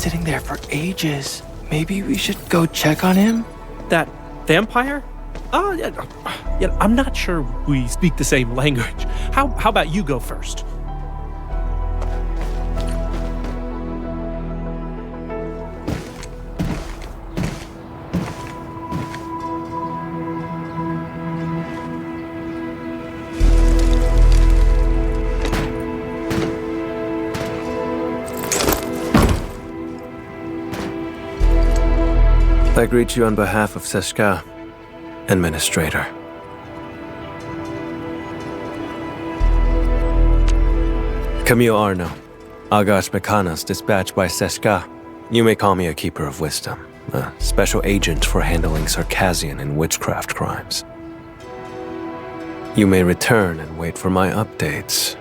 sitting there for ages. Maybe we should go check on him? That vampire? Oh, yeah, I'm not sure we speak the same language. How about you go first? I greet you on behalf of Seshka, Administrator. Camille Arno, Agash Mekanas, dispatched by Seshka. You may call me a Keeper of Wisdom, a special agent for handling Circassian and witchcraft crimes. You may return and wait for my updates.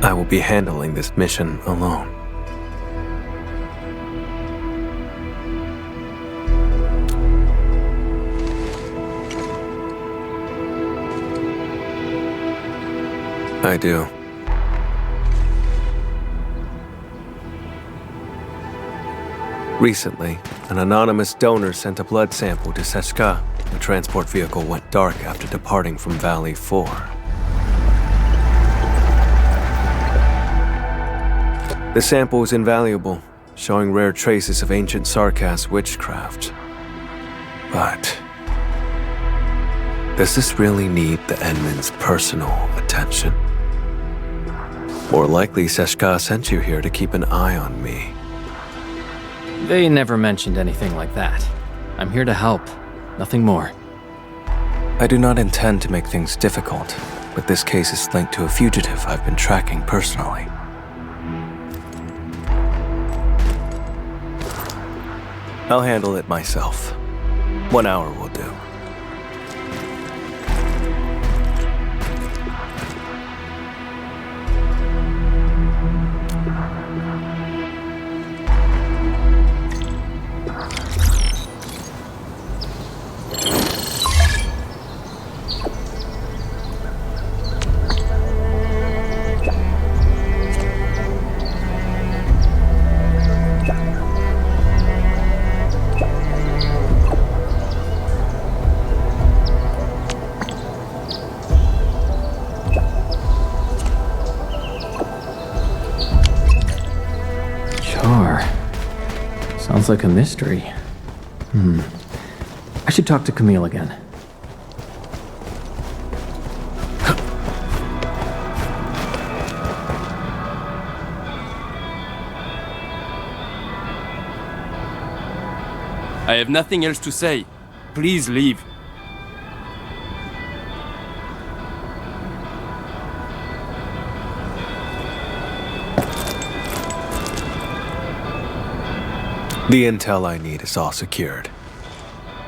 I will be handling this mission alone. I do. Recently, an anonymous donor sent a blood sample to Seshka. The transport vehicle went dark after departing from Valley 4. The sample is invaluable, showing rare traces of ancient Sarkass witchcraft. But does this really need the Endmin's personal attention? More likely, Seshka sent you here to keep an eye on me. They never mentioned anything like that. I'm here to help, nothing more. I do not intend to make things difficult, but this case is linked to a fugitive I've been tracking personally. I'll handle it myself. 1 hour will do. Sounds like a mystery. I should talk to Camille again. I have nothing else to say. Please leave. The intel I need is all secured.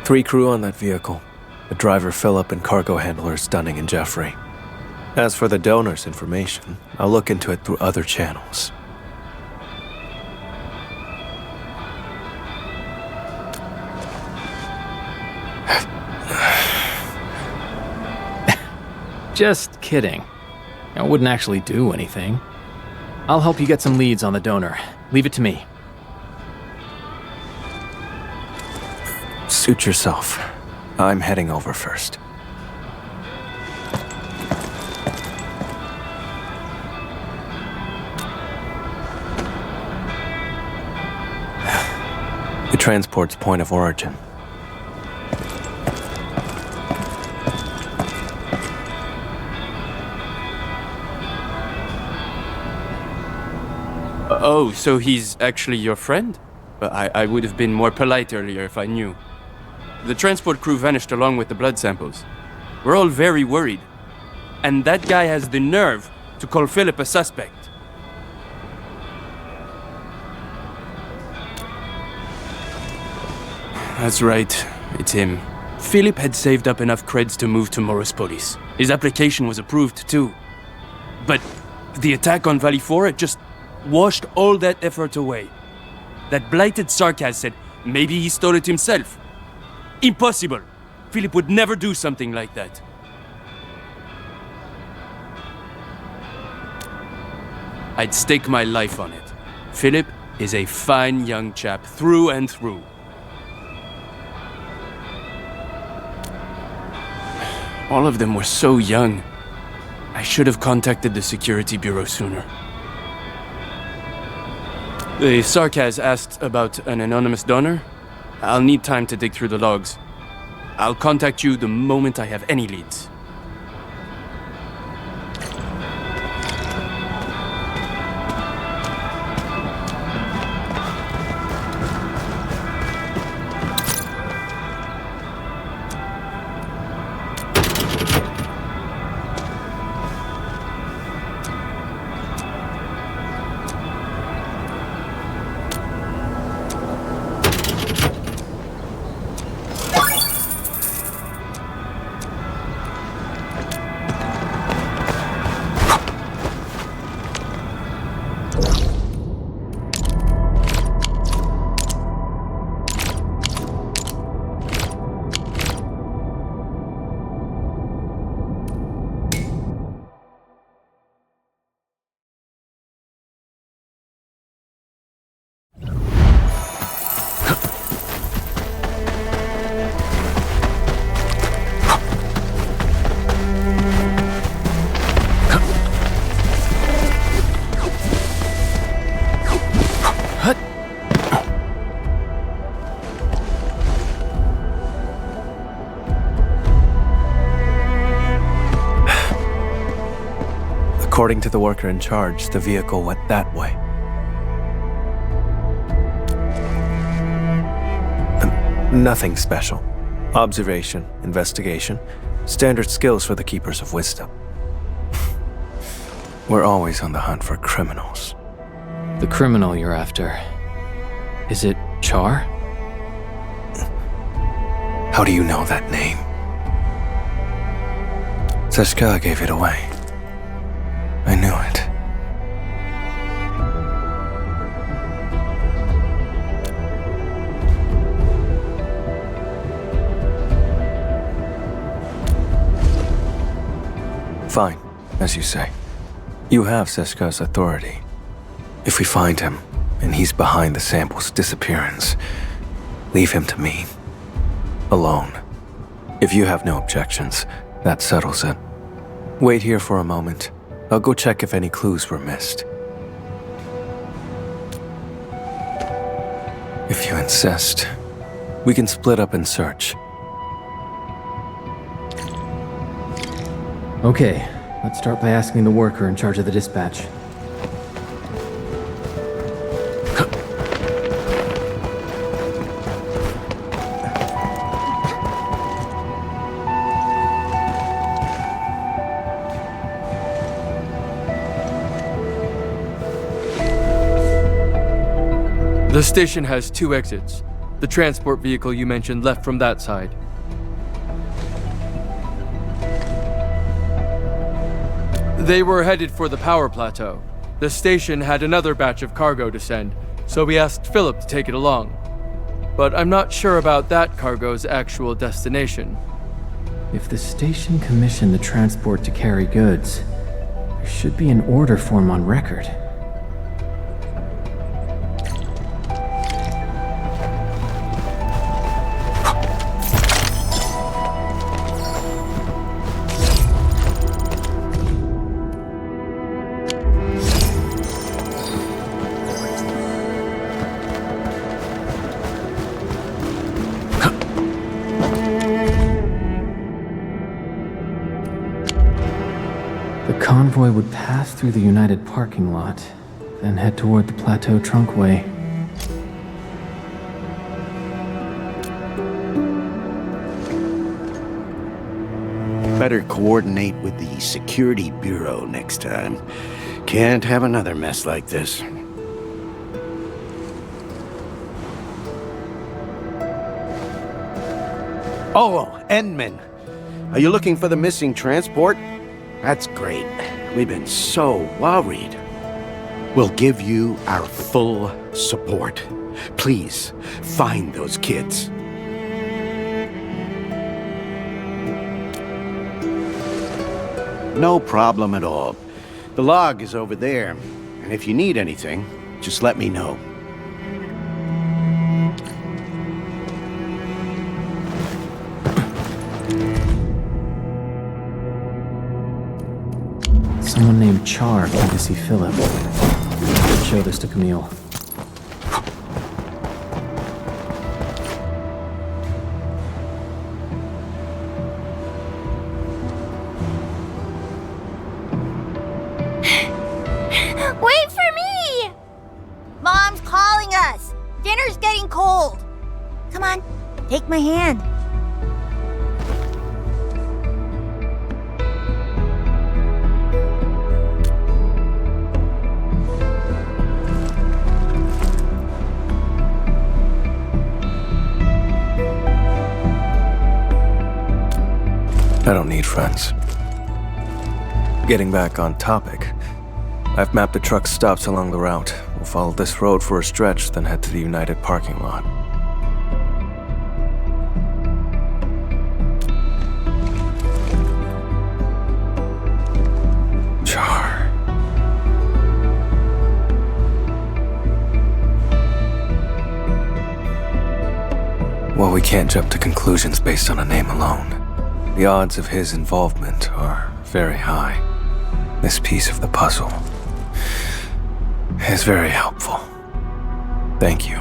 3 crew on that vehicle. The driver Philip and cargo handlers Dunning and Jeffrey. As for the donor's information, I'll look into it through other channels. Just kidding. I wouldn't actually do anything. I'll help you get some leads on the donor. Leave it to me. Suit yourself. I'm heading over first. The transport's point of origin. Oh, so he's actually your friend? I would have been more polite earlier if I knew. The transport crew vanished along with the blood samples. We're all very worried. And that guy has the nerve to call Philip a suspect. That's right, it's him. Philip had saved up enough creds to move to Morospolis. His application was approved too. But the attack on Valley 4 just washed all that effort away. That blighted Sarkass said maybe he stole it himself. Impossible! Philip would never do something like that. I'd stake my life on it. Philip is a fine young chap through and through. All of them were so young. I should have contacted the security bureau sooner. The Sarkaz asked about an anonymous donor. I'll need time to dig through the logs. I'll contact you the moment I have any leads. According to the worker in charge, the vehicle went that way. Nothing special. Observation, investigation, standard skills for the Keepers of Wisdom. We're always on the hunt for criminals. The criminal you're after. Is it Char? How do you know that name? Seshka gave it away. I knew it. Fine, as you say. You have Seshka's authority. If we find him, and he's behind the sample's disappearance, leave him to me. Alone. If you have no objections, that settles it. Wait here for a moment. I'll go check if any clues were missed. If you insist, we can split up and search. Okay, let's start by asking the worker in charge of the dispatch. The station has 2 exits. The transport vehicle you mentioned left from that side. They were headed for the power plateau. The station had another batch of cargo to send, so we asked Philip to take it along. But I'm not sure about that cargo's actual destination. If the station commissioned the transport to carry goods, there should be an order form on record. The convoy would pass through the United parking lot, then head toward the Plateau Trunkway. Better coordinate with the Security Bureau next time. Can't have another mess like this. Oh, Endmin. Are you looking for the missing transport? That's great. We've been so worried. We'll give you our full support. Please, find those kids. No problem at all. The log is over there, and if you need anything, just let me know. Someone named Char came to see Philip. Show this to Camille. Wait for me! Mom's calling us. Dinner's getting cold. Come on, take my hand. I don't need friends. Getting back on topic, I've mapped the truck stops along the route. We'll follow this road for a stretch, then head to the United parking lot. Char. Well, we can't jump to conclusions based on a name alone. The odds of his involvement are very high. This piece of the puzzle is very helpful. Thank you.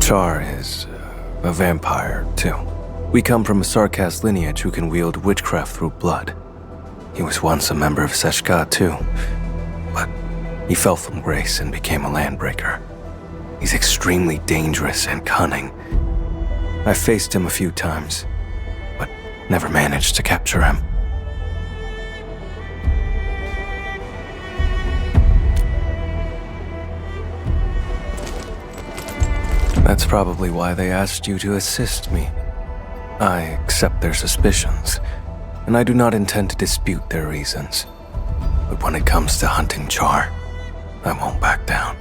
Char is a vampire, too. We come from a Sarkaz lineage who can wield witchcraft through blood. He was once a member of Seshka, too, but he fell from grace and became a landbreaker. He's extremely dangerous and cunning. I faced him a few times, but never managed to capture him. That's probably why they asked you to assist me. I accept their suspicions, and I do not intend to dispute their reasons. But when it comes to hunting Char, I won't back down.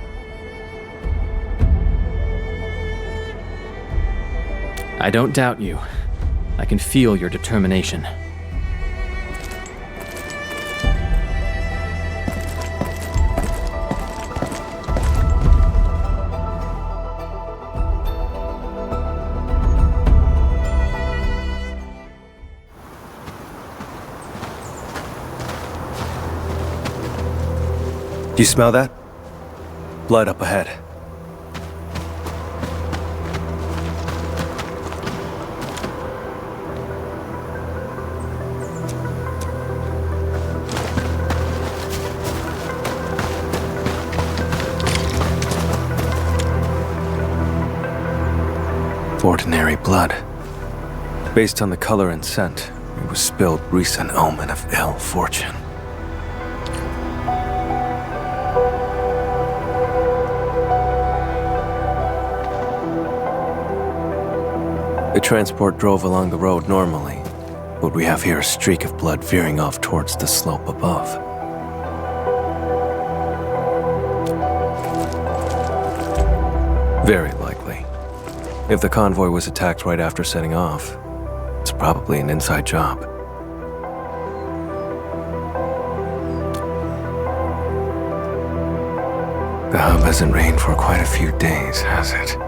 I don't doubt you. I can feel your determination. Do you smell that? Blood up ahead. Ordinary blood. Based on the color and scent, it was spilled recent omen of ill fortune. The transport drove along the road normally, but we have here a streak of blood veering off towards the slope above. Very likely. If the convoy was attacked right after setting off, it's probably an inside job. The hub hasn't rained for quite a few days, has it?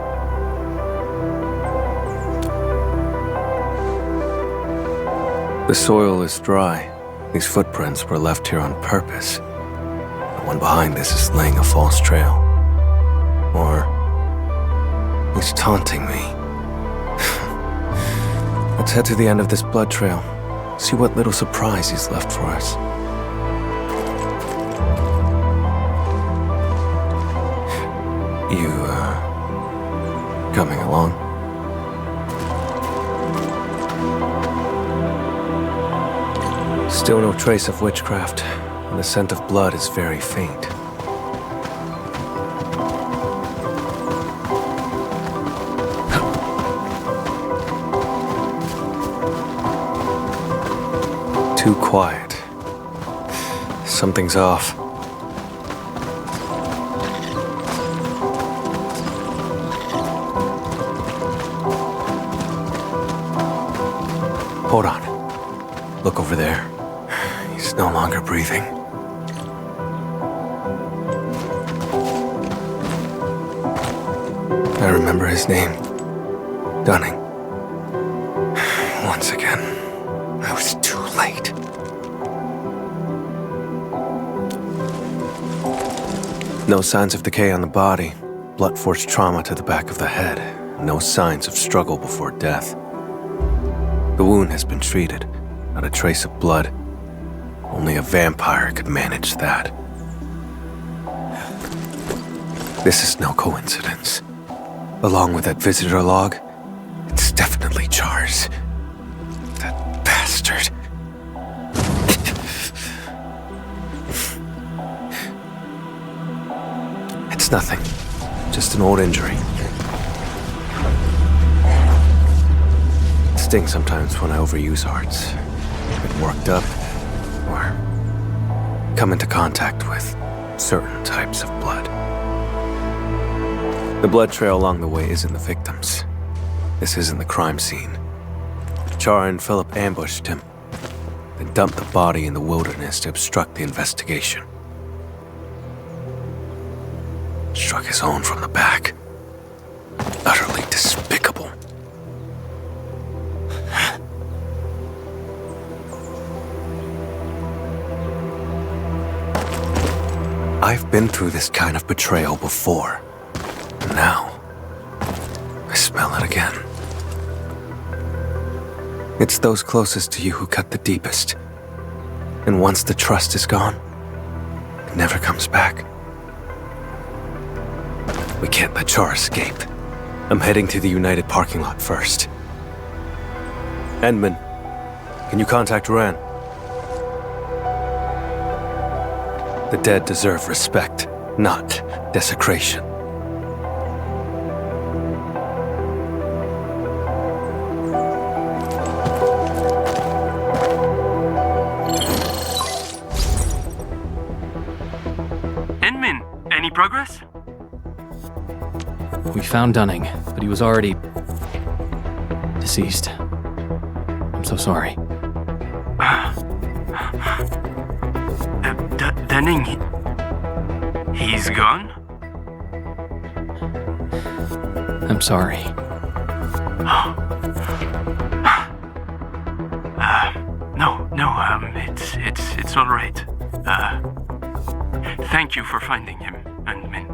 The soil is dry. These footprints were left here on purpose. The one behind this is laying a false trail. Or he's taunting me. Let's head to the end of this blood trail. See what little surprise he's left for us. You, coming along? Still no trace of witchcraft, and the scent of blood is very faint. Too quiet. Something's off. Hold on. Look over there. He's no longer breathing. I remember his name. Dunning. Once again, I was too late. No signs of decay on the body. Blunt-force trauma to the back of the head. No signs of struggle before death. The wound has been treated. Not a trace of blood. Only a vampire could manage that. This is no coincidence. Along with that visitor log, it's definitely Char's. That bastard. It's nothing. Just an old injury. It stings sometimes when I overuse arts. Get worked up, or come into contact with certain types of blood. The blood trail along the way isn't the victims. This isn't the crime scene. Char and Philip ambushed him, then dumped the body in the wilderness to obstruct the investigation. Struck his own from the back. Utterly despicable. I've been through this kind of betrayal before. Now, I smell it again. It's those closest to you who cut the deepest. And once the trust is gone, it never comes back. We can't let Char escape. I'm heading to the United parking lot first. Endmin, can you contact Ran? The dead deserve respect, not desecration. Endmin, any progress? We found Dunning, but he was already deceased. I'm so sorry. Dunning, he's gone? I'm sorry. It's all right. Thank you for finding him, Endmin.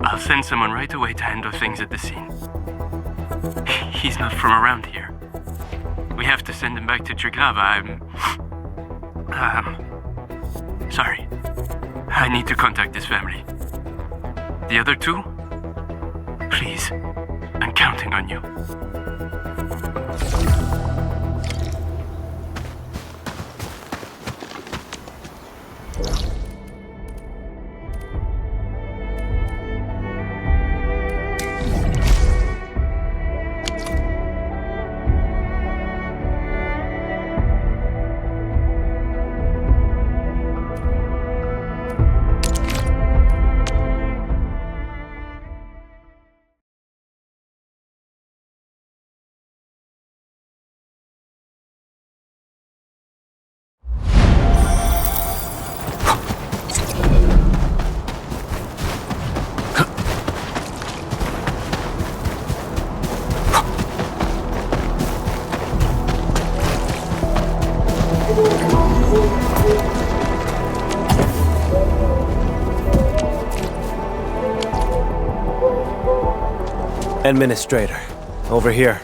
I'll send someone right away to handle things at the scene. He's not from around here. We have to send him back to Triglava. Sorry. I need to contact his family. The other two? Please. I'm counting on you. Administrator, over here.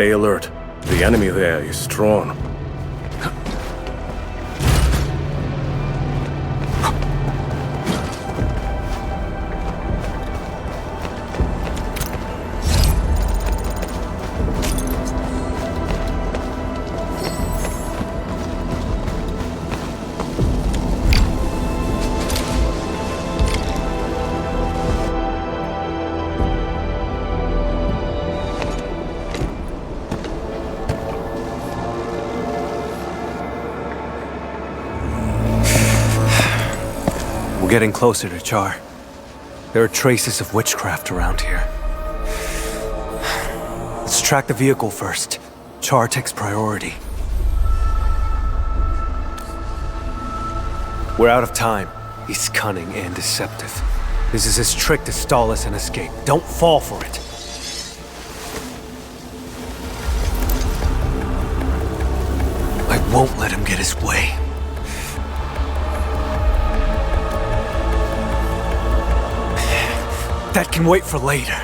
Stay alert. The enemy there is strong. We're getting closer to Char. There are traces of witchcraft around here. Let's track the vehicle first. Char takes priority. We're out of time. He's cunning and deceptive. This is his trick to stall us and escape. Don't fall for it. I won't let him get his way. That can wait for later.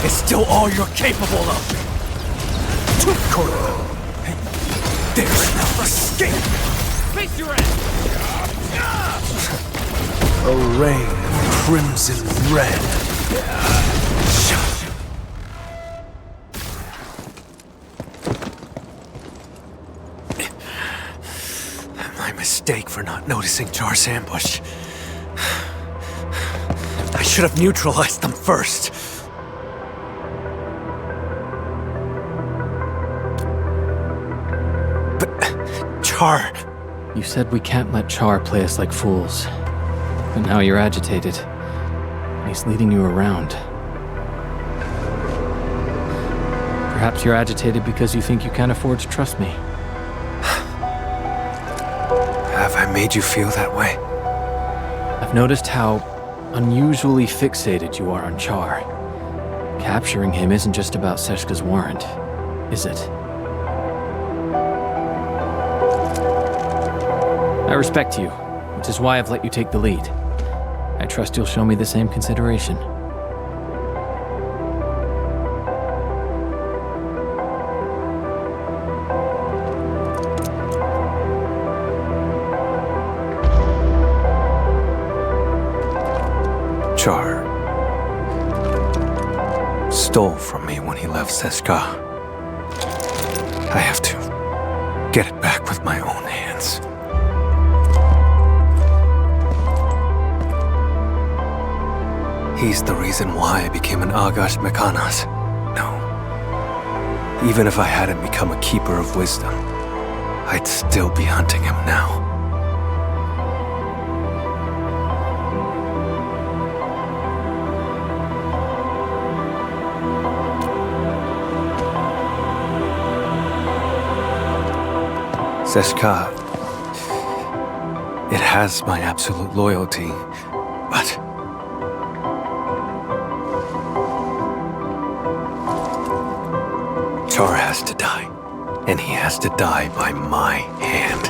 Still all you're capable of. There's no escape. Face your ass! A rain of crimson red. My mistake for not noticing Char's ambush. I should have neutralized them first. Char. You said we can't let Char play us like fools. But now you're agitated. And he's leading you around. Perhaps you're agitated because you think you can't afford to trust me. Have I made you feel that way? I've noticed how unusually fixated you are on Char. Capturing him isn't just about Seshka's warrant, is it? I respect you, which is why I've let you take the lead. I trust you'll show me the same consideration. Char stole from me when he left Seshka. I have to get it back with my own hands. He's the reason why I became an Agash Mekanas. No. Even if I hadn't become a keeper of wisdom, I'd still be hunting him now. Seshka, it has my absolute loyalty, but Char has to die, and he has to die by my hand.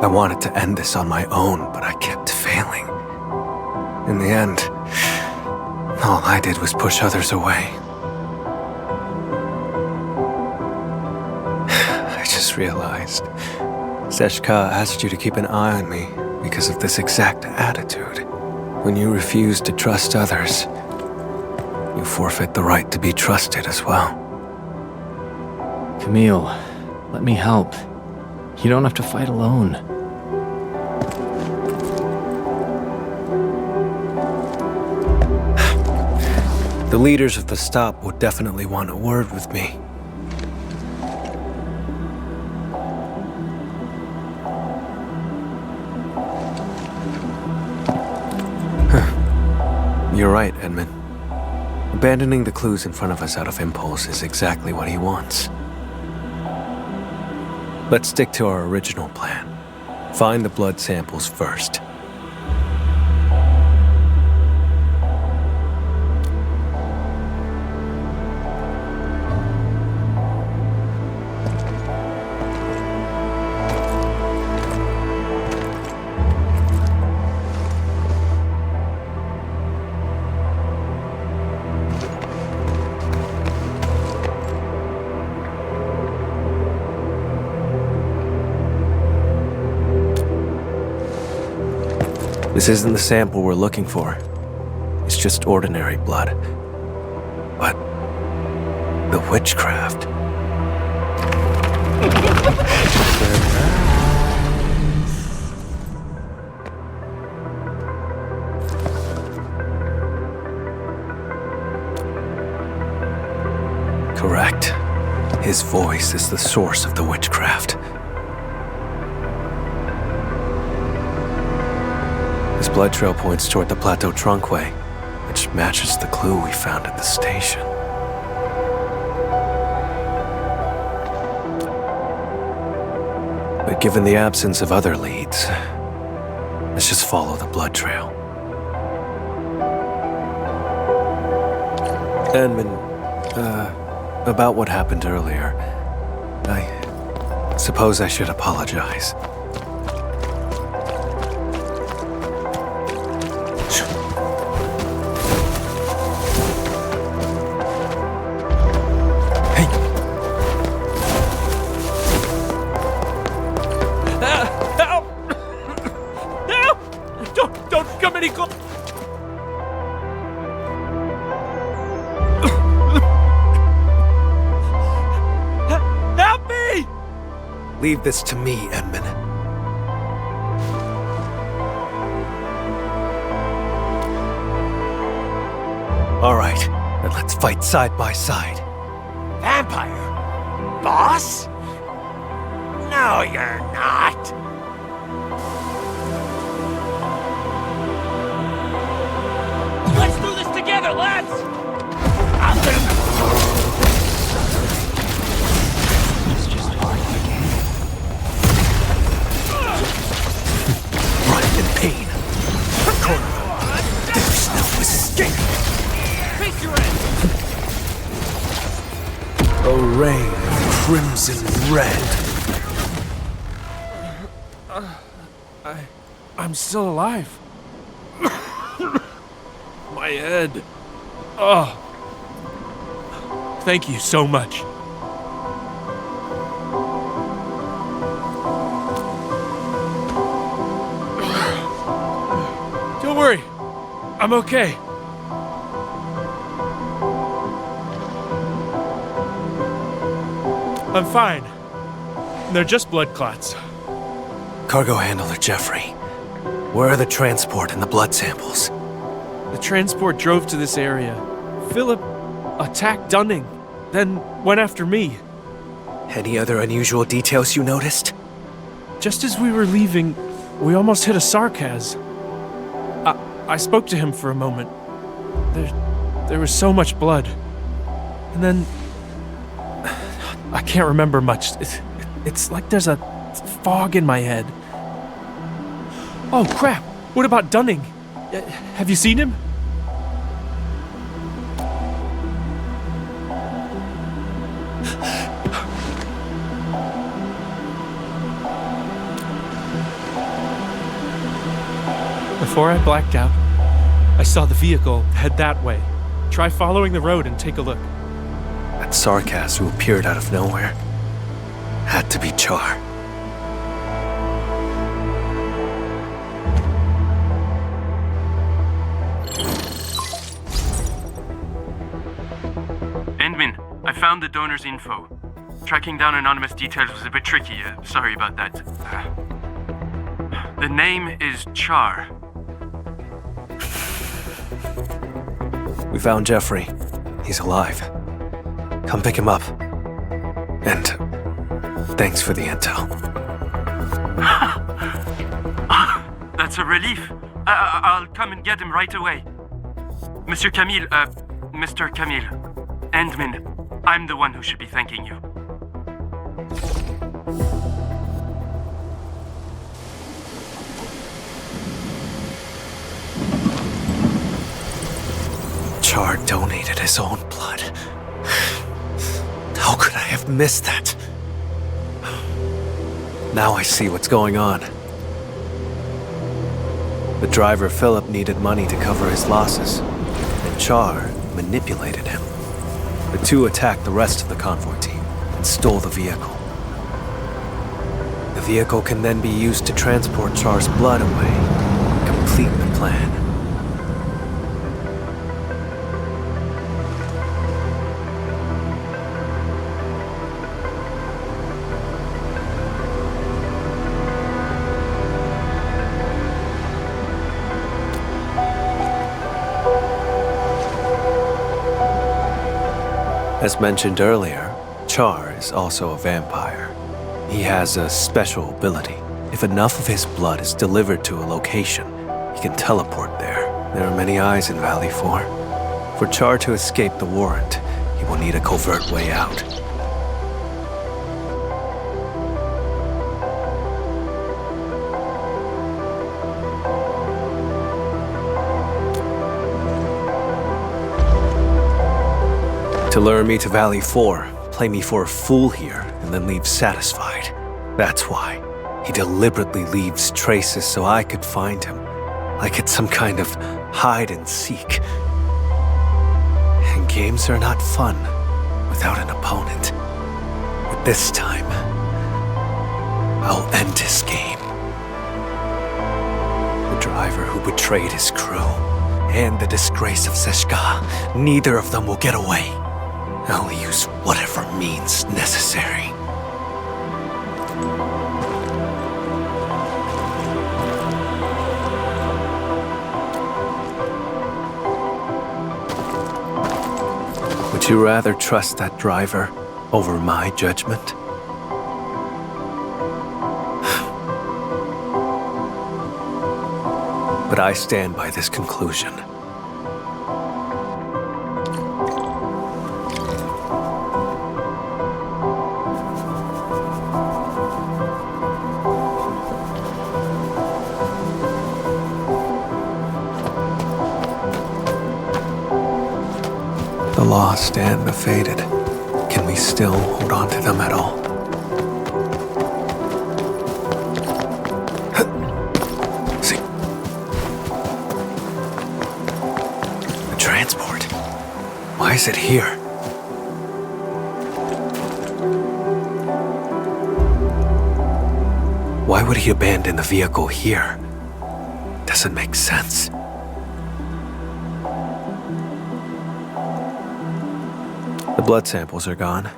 I wanted to end this on my own, but I kept failing. In the end, all I did was push others away. I just realized Seshka asked you to keep an eye on me because of this exact attitude. When you refuse to trust others, you forfeit the right to be trusted as well. Camille, let me help. You don't have to fight alone. The leaders of the stop would definitely want a word with me. You're right, Endmin. Abandoning the clues in front of us out of impulse is exactly what he wants. Let's stick to our original plan. Find the blood samples first. This isn't the sample we're looking for. It's just ordinary blood. But the witchcraft. Correct. His voice is the source of the witchcraft. This blood trail points toward the Plateau Trunkway, which matches the clue we found at the station. But given the absence of other leads, let's just follow the blood trail. Endmin, about what happened earlier, I suppose I should apologize. Leave this to me, Endmin. All right, then let's fight side by side. Vampire? Boss? No, you're not. Let's do this together, lads! It's just part of the game. Run in pain. Corner. There's no escape. Face your end! A rain of crimson red. I'm still alive. My head. Oh. Thank you so much. Don't worry. I'm okay. I'm fine. They're just blood clots. Cargo handler Jeffrey. Where are the transport and the blood samples? The transport drove to this area. Philip attacked Dunning, then went after me. Any other unusual details you noticed? Just as we were leaving, we almost hit a Sarkaz. I spoke to him for a moment. There was so much blood. And then... I can't remember much. It's like there's a fog in my head. Oh, crap! What about Dunning? Have you seen him? Before I blacked out, I saw the vehicle head that way. Try following the road and take a look. That Sarkaz who appeared out of nowhere had to be Char. Endmin, I found the donor's info. Tracking down anonymous details was a bit tricky. Sorry about that. The name is Char. We found Jeffrey. He's alive. Come pick him up. And thanks for the intel. That's a relief. I'll come and get him right away. Monsieur Camille, Mr. Camille, Endmin, I'm the one who should be thanking you. Char donated his own blood. How could I have missed that? Now I see what's going on. The driver Philip needed money to cover his losses, and Char manipulated him. The two attacked the rest of the convoy team and stole the vehicle. The vehicle can then be used to transport Char's blood away, complete the plan. As mentioned earlier, Char is also a vampire. He has a special ability. If enough of his blood is delivered to a location, he can teleport there. There are many eyes in Valley 4. For Char to escape the warrant, he will need a covert way out. To lure me to Valley 4, play me for a fool here, and then leave satisfied. That's why. He deliberately leaves traces so I could find him. Like it's some kind of hide and seek. And games are not fun without an opponent. But this time, I'll end his game. The driver who betrayed his crew, and the disgrace of Seshka, neither of them will get away. I'll use whatever means necessary. Would you rather trust that driver over my judgment? But I stand by this conclusion. The lost and the faded. Can we still hold on to them at all? See? The transport. Why is it here? Why would he abandon the vehicle here? Doesn't make sense. The blood samples are gone.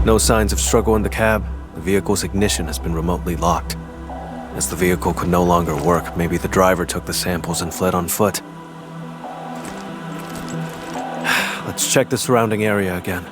No signs of struggle in the cab. The vehicle's ignition has been remotely locked. As the vehicle could no longer work, maybe the driver took the samples and fled on foot. Let's check the surrounding area again.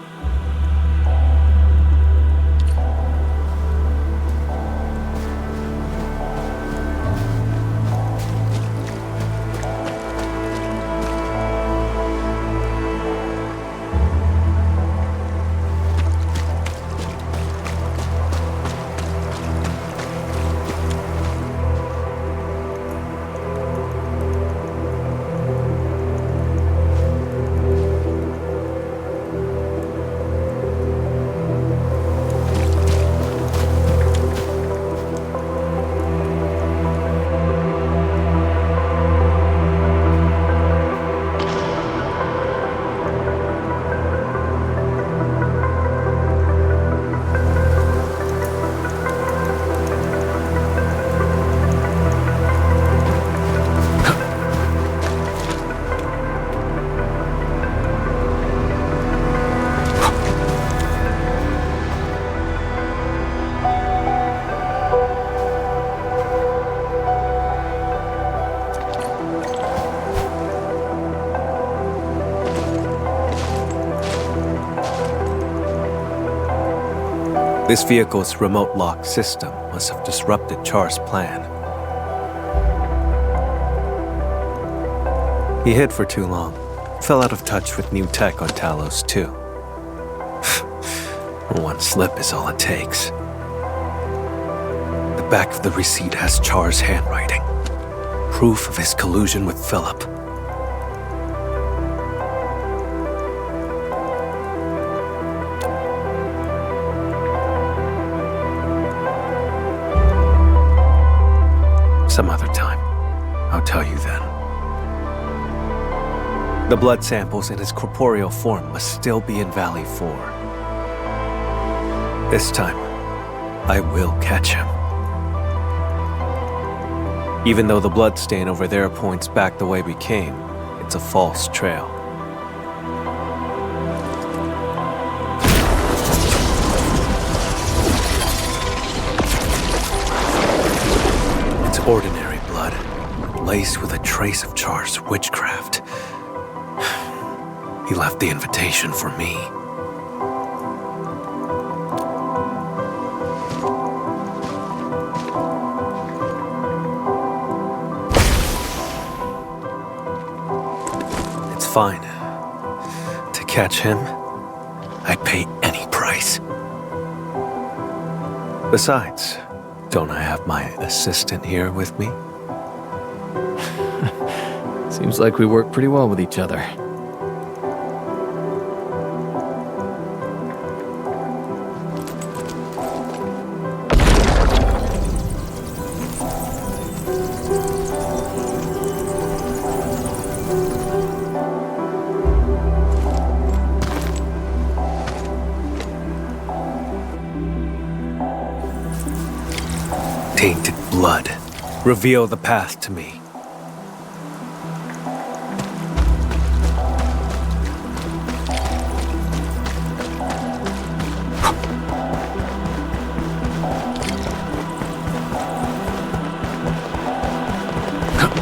This vehicle's remote lock system must have disrupted Char's plan. He hid for too long, fell out of touch with new tech on Talos too. One slip is all it takes. The back of the receipt has Char's handwriting, proof of his collusion with Philip. Some other time, I'll tell you then. The blood samples in his corporeal form must still be in Valley 4. This time, I will catch him. Even though the blood stain over there points back the way we came, it's a false trail. It's ordinary blood, laced with a trace of Char's witchcraft. He left the invitation for me. It's fine. To catch him, I'd pay any price. Besides, don't I have my assistant here with me? Seems like we work pretty well with each other. Tainted blood. Reveal the path to me. Took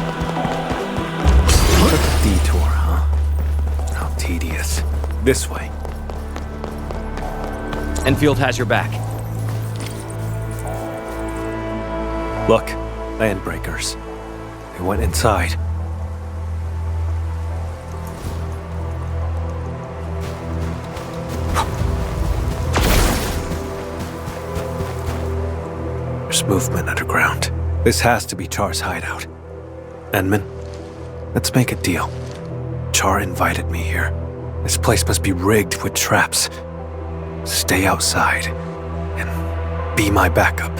a detour, huh? How tedious. This way. Enfield has your back. Look, landbreakers. They went inside. There's movement underground. This has to be Char's hideout. Endmin, let's make a deal. Char invited me here. This place must be rigged with traps. Stay outside and be my backup.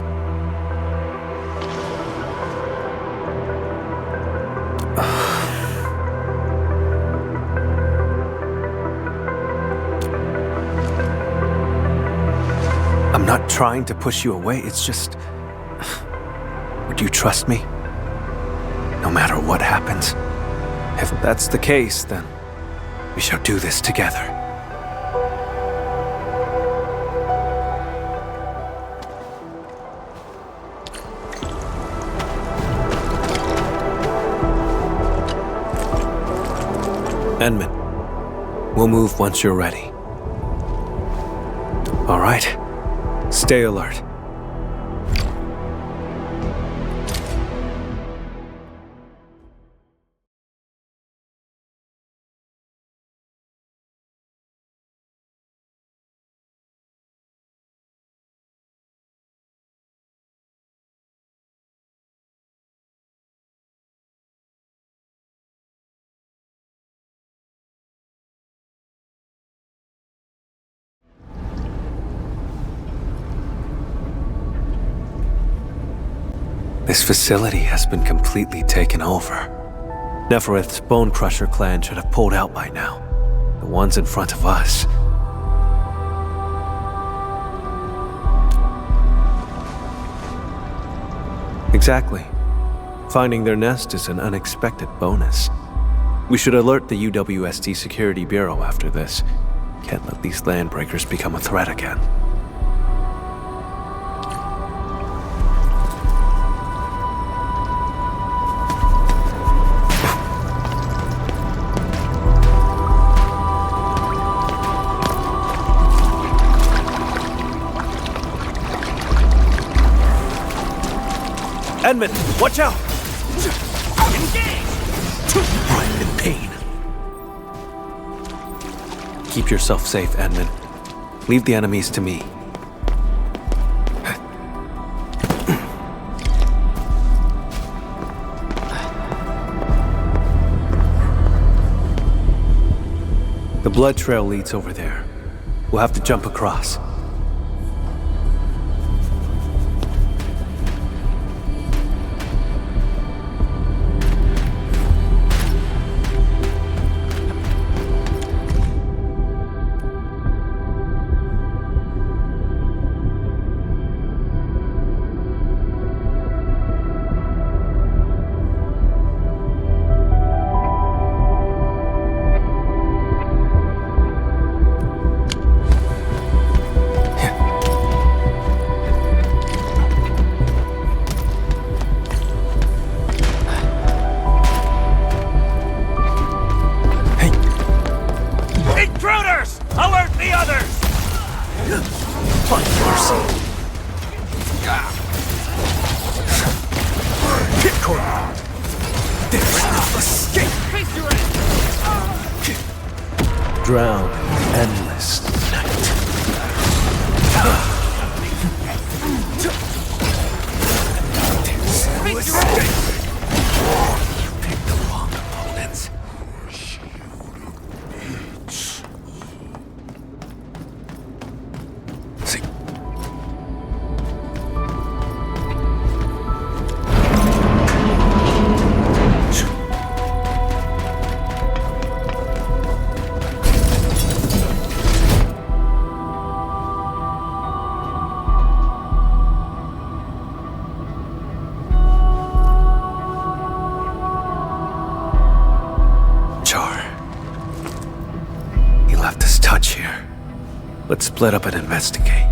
I'm not trying to push you away, it's just... Would you trust me? No matter what happens? If that's the case, then we shall do this together. Endmin, we'll move once you're ready. All right? Stay alert. This facility has been completely taken over. Neferith's Bone Crusher clan should have pulled out by now. The ones in front of us. Exactly. Finding their nest is an unexpected bonus. We should alert the UWST Security Bureau after this. Can't let these landbreakers become a threat again. Endmin, watch out! I'm in pain. Keep yourself safe, Endmin. Leave the enemies to me. The blood trail leads over there. We'll have to jump across. Drown endless night. You picked the wrong opponents. See. Let's split up and investigate.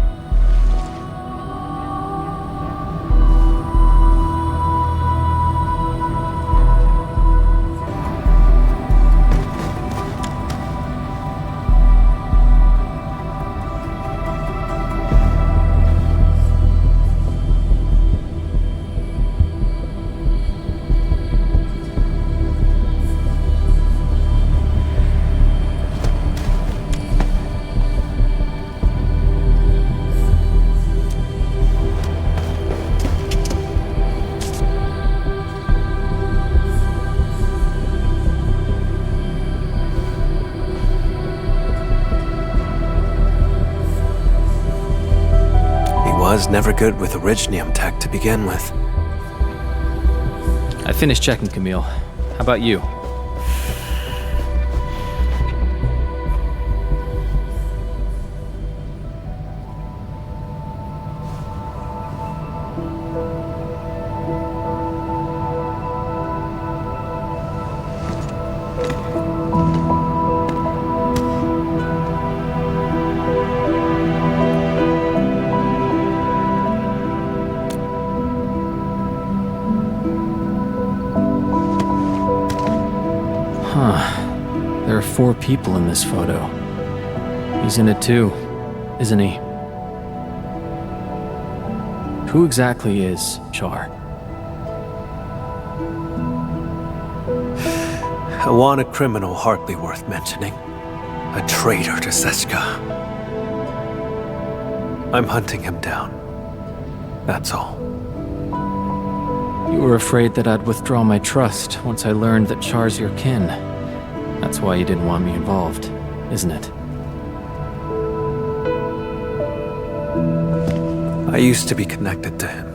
Was never good with Originium tech to begin with. I finished checking, Camille. How about you? There are 4 people in this photo. He's in it too, isn't he? Who exactly is Char? A wanted criminal hardly worth mentioning. A traitor to Seska. I'm hunting him down. That's all. You were afraid that I'd withdraw my trust once I learned that Char's your kin. That's why you didn't want me involved, isn't it? I used to be connected to him.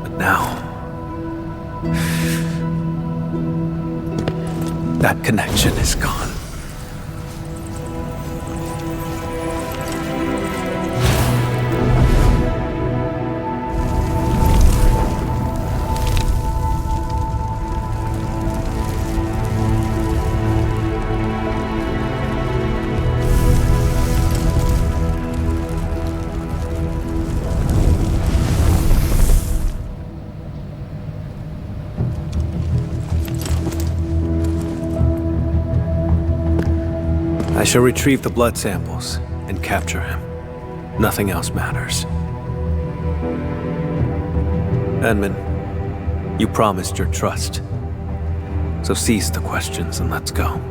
But now... that connection is gone. I shall retrieve the blood samples and capture him. Nothing else matters. Endmin, you promised your trust. So cease the questions and let's go.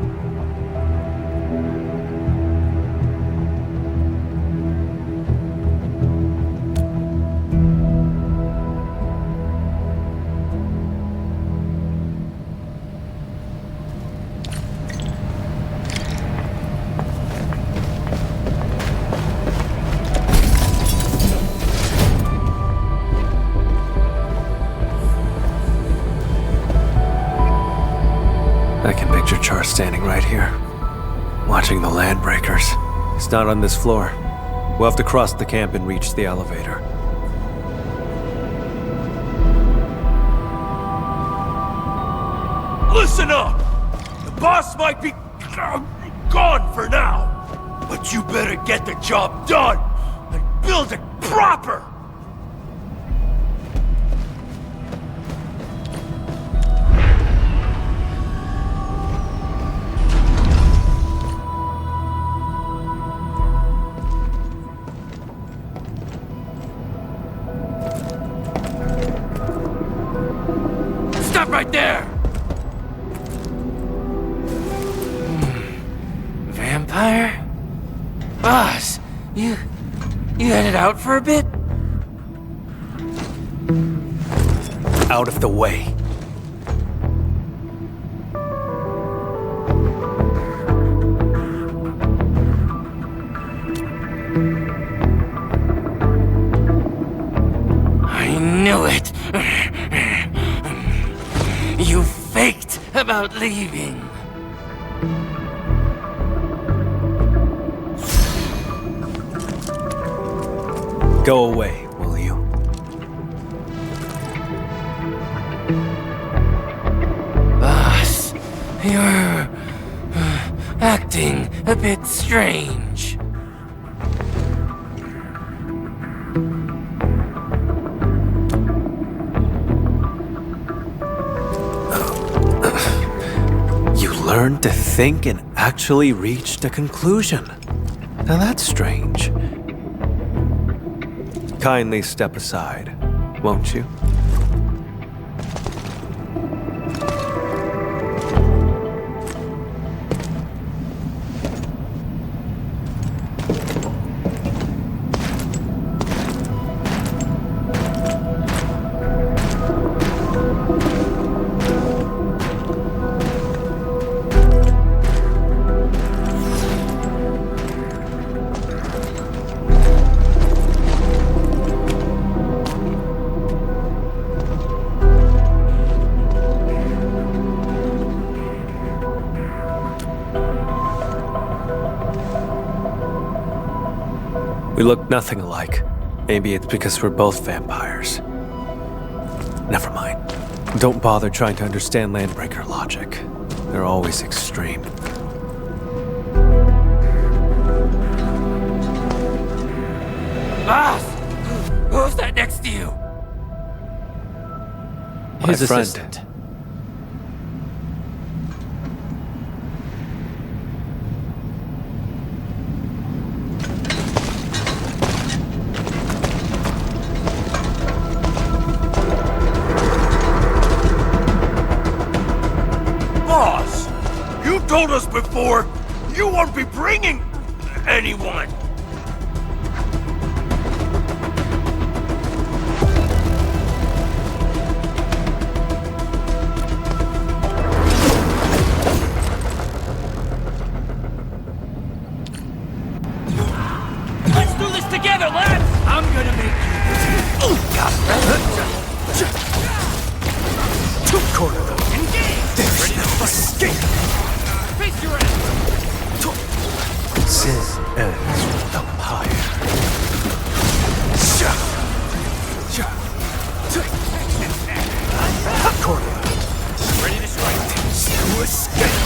I can picture Char standing right here, watching the landbreakers. It's not on this floor. We'll have to cross the camp and reach the elevator. Listen up! The boss might be gone for now, but you better get the job done and build it proper! Stop right there! Vampire? Boss, you headed out for a bit? Out of the way. I knew it! You faked about leaving. Go away, will you? Boss, you're acting a bit strange. You learned to think and actually reached a conclusion. Now that's strange. Kindly step aside, won't you? We look nothing alike. Maybe it's because we're both vampires. Never mind. Don't bother trying to understand Landbreaker logic. They're always extreme. Boss! Who's that next to you? My His friend. assistant. Boss! You told us before you won't be bringing anyone! Let's do this together, lads! I'm gonna make you... Corner them. There's no escape. Face your ass! Sin ends with the pyre. Corner them. Ready to strike. No escape.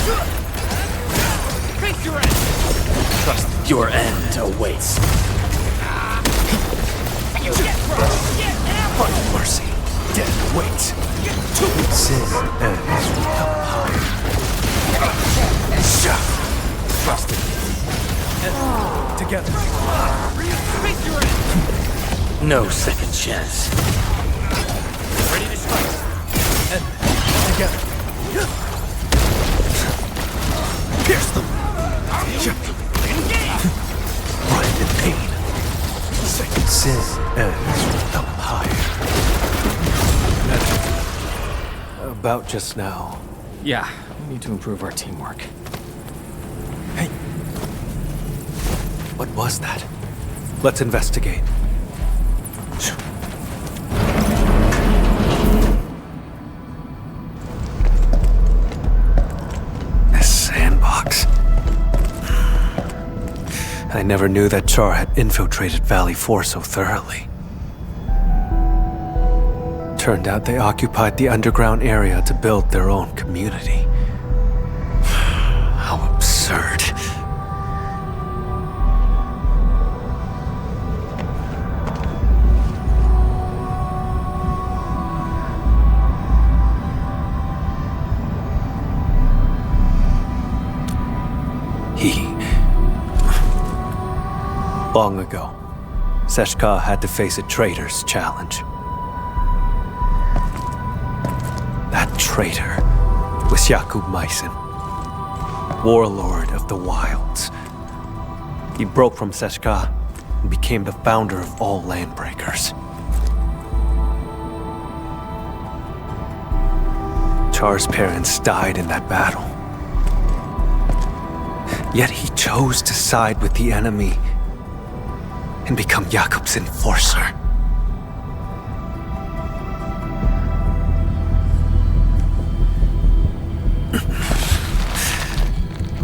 Face your ass! Trust your end awaits. Find mercy. Death waits. Sin ends with the pyre. Trust in me. Together. Face your ass! No second chance. together. Pierce them! Grind in pain. Sin ends up higher. About just now. Yeah, we need to improve our teamwork. Hey. What was that? Let's investigate. This sandbox. I never knew that Char had infiltrated Valley 4 so thoroughly. Turned out they occupied the underground area to build their own community. How absurd. Long ago, Seshka had to face a traitor's challenge. That traitor was Jakub Meissen, warlord of the wilds. He broke from Seshka and became the founder of all Landbreakers. Char's parents died in that battle. Yet he chose to side with the enemy and become Jakub's enforcer.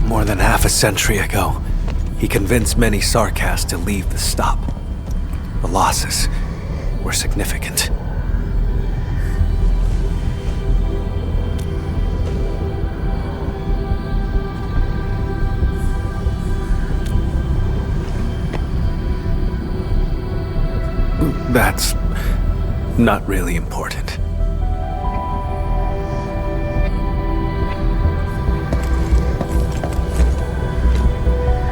More than half a century ago, he convinced many Sarkas to leave the stop. The losses were significant. That's not really important.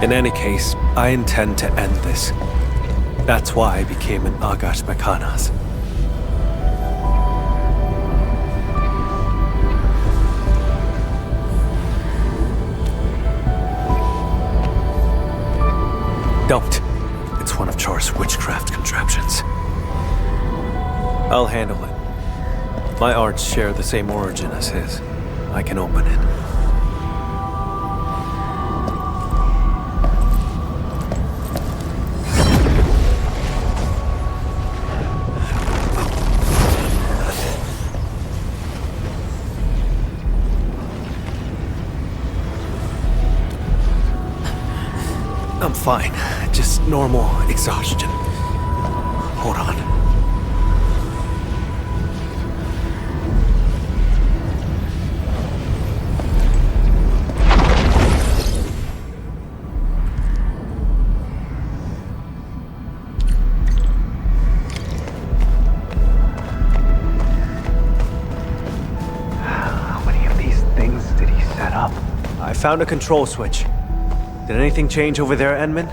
In any case, I intend to end this. That's why I became an Agash Mekanas. Don't. It's one of Char's witchcraft contraptions. I'll handle it. My arts share the same origin as his. I can open it. I'm fine. Just normal exhaustion. Hold on. How many of these things did he set up? I found a control switch. Did anything change over there, Endmin?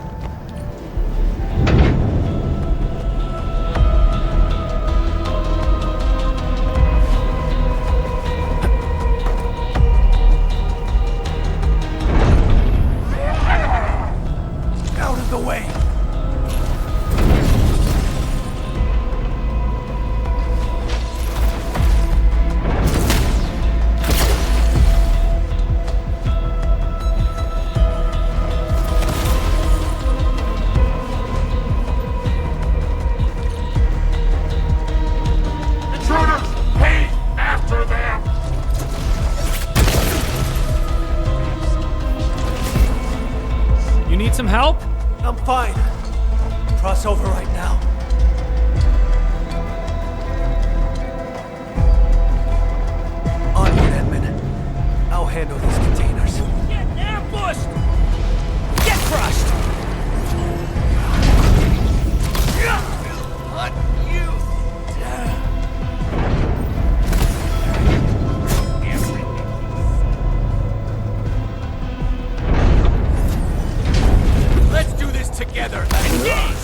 Out of the way! Need some help? I'm fine. Cross over right now. Onward, Endmin. I'll handle these containers. Get ambushed! Get crushed! Hunt you down! Let's do this together! Engage!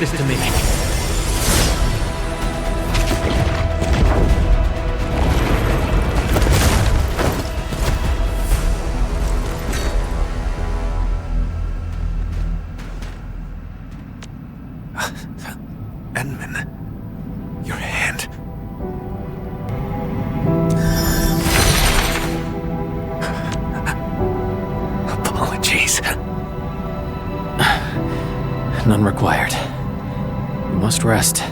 this to me. Endmin, your hand. Apologies. None required. You must rest.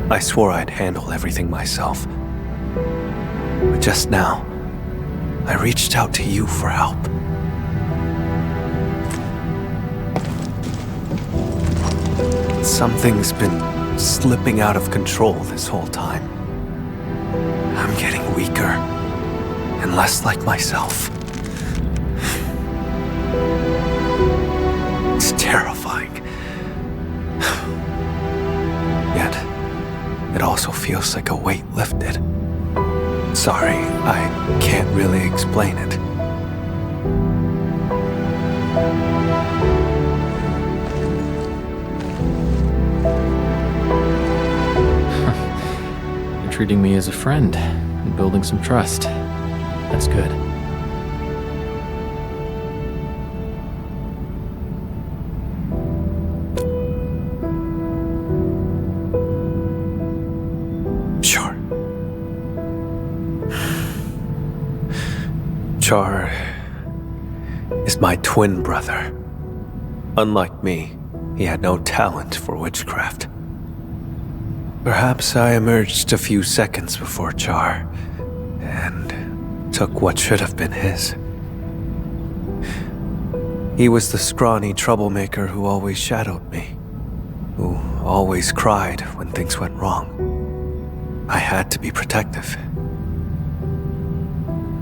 I swore I'd handle everything myself. But just now, I reached out to you for help. Something's been slipping out of control this whole time. I'm getting weaker and less like myself. It's terrifying. Yet, it also feels like a weight lifted. Sorry, I can't really explain it. You're treating me as a friend and building some trust. That's good. Sure. Char is my twin brother. Unlike me, he had no talent for witchcraft. Perhaps I emerged a few seconds before Char and took what should have been his. He was the scrawny troublemaker who always shadowed me, who always cried when things went wrong. I had to be protective.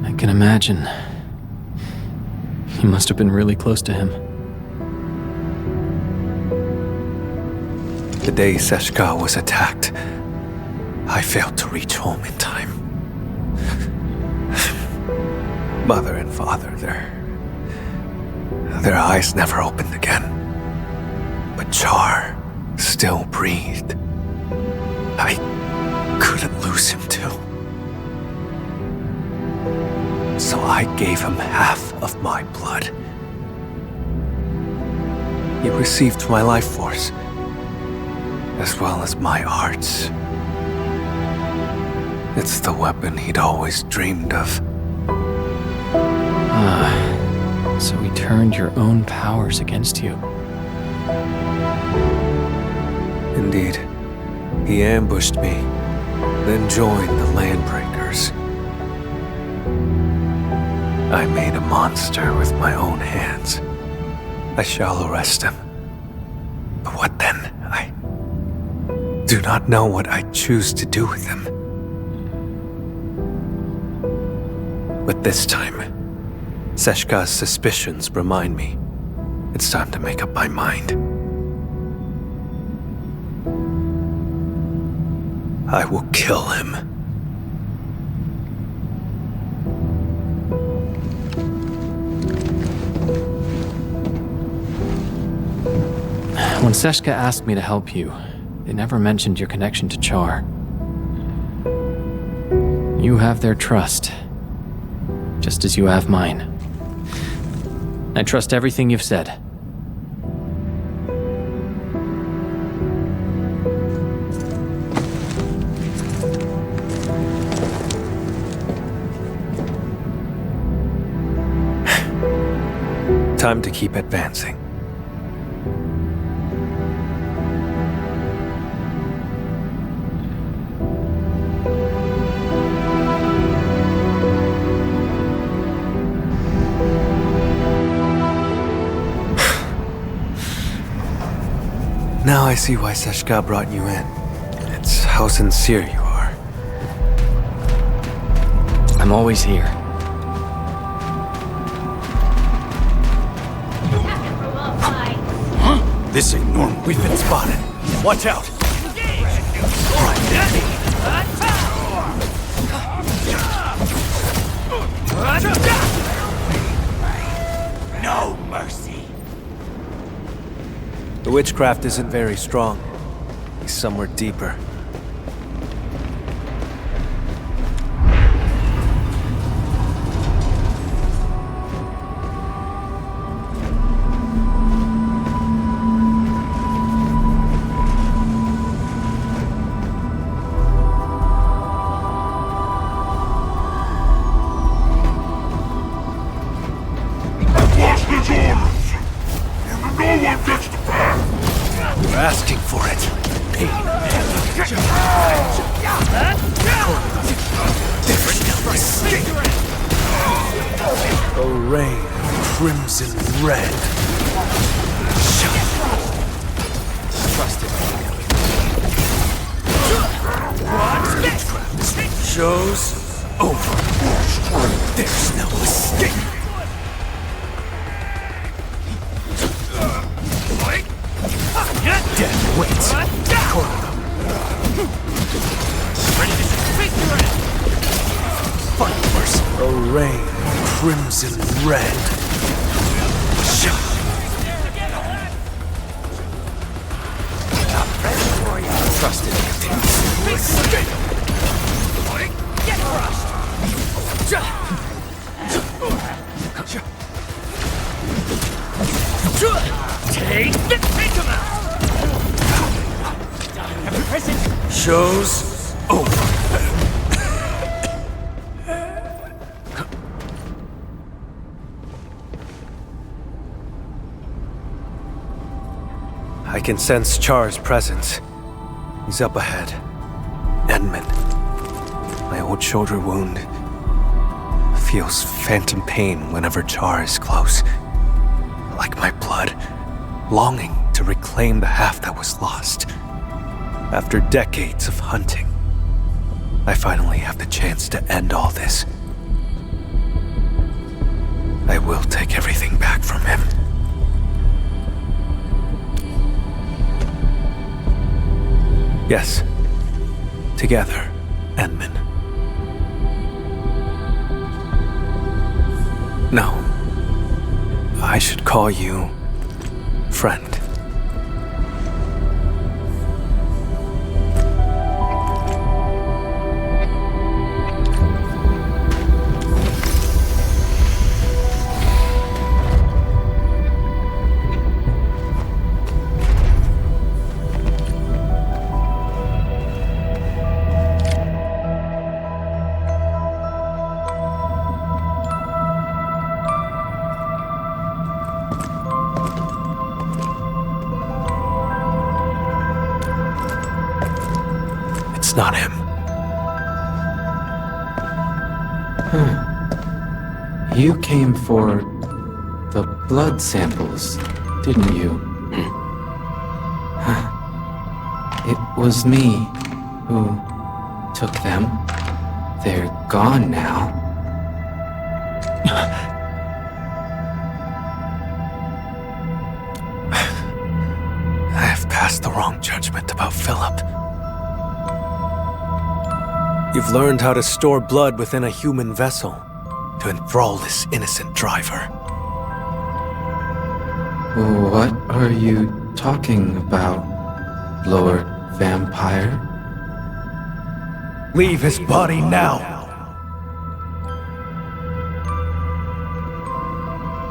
I can imagine. You must have been really close to him. The day Seshka was attacked, I failed to reach home in time. Mother and father, their eyes never opened again. But Char still breathed. I couldn't lose him too. So I gave him half of my blood. He received my life force, as well as my arts. It's the weapon he'd always dreamed of. So he turned your own powers against you. Indeed. He ambushed me, then joined the Landbreakers. I made a monster with my own hands. I shall arrest him. But what then? I do not know what I choose to do with him. But this time, Seshka's suspicions remind me it's time to make up my mind. I will kill him. When Seshka asked me to help you, they never mentioned your connection to Char. You have their trust, just as you have mine. I trust everything you've said. Time to keep advancing. Now I see why Seshka brought you in. It's how sincere you are. I'm always here. This ain't normal. We've been spotted. Watch out! No mercy. The witchcraft isn't very strong. He's somewhere deeper. You're asking for it. A rain of crimson red. Show's over. There's no escape. Dead weights. Fight first. A rain of crimson red. Trust it. Get crushed. Take him out. Show's over. I can sense Char's presence. He's up ahead. Endmin. My old shoulder wound feels phantom pain whenever Char is close. Like my blood, longing to reclaim the half that was lost. After decades of hunting, I finally have the chance to end all this. I will take everything back from him. Yes, together, Endmin. No, I should call you friend. Not him. You came for the blood samples, didn't you? It was me who took them. They're gone now. I have passed the wrong judgment about Philip. You've learned how to store blood within a human vessel to enthrall this innocent driver. What are you talking about, Lord Vampire? Leave his body now!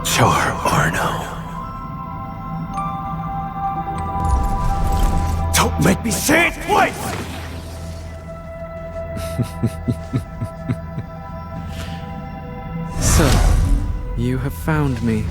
Char Arno. Don't make me say it twice! So, you have found me.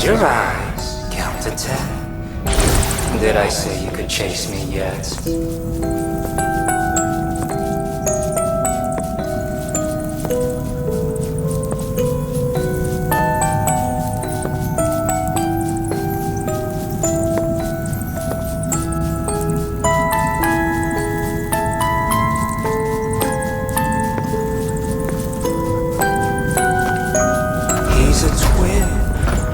Close your eyes, count to 10. Did I say you could chase me yet? He's a twin,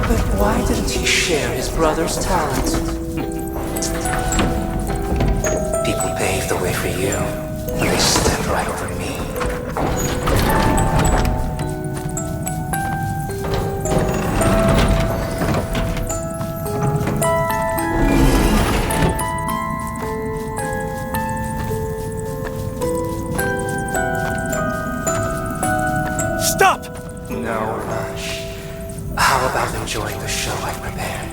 but why didn't he share his brother's talent? People paved the way for you, and they stepped right over me. Stop! No rush. How about enjoying the show I prepared?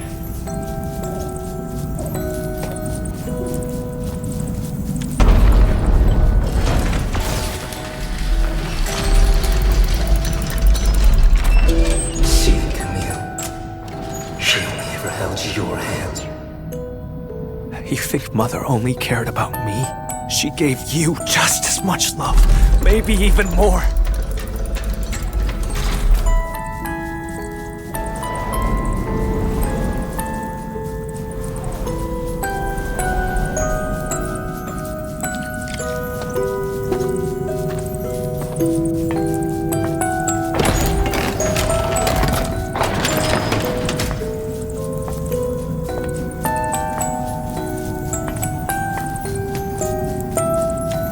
See, Camille. She only ever held your hand. You think Mother only cared about me? She gave you just as much love, maybe even more.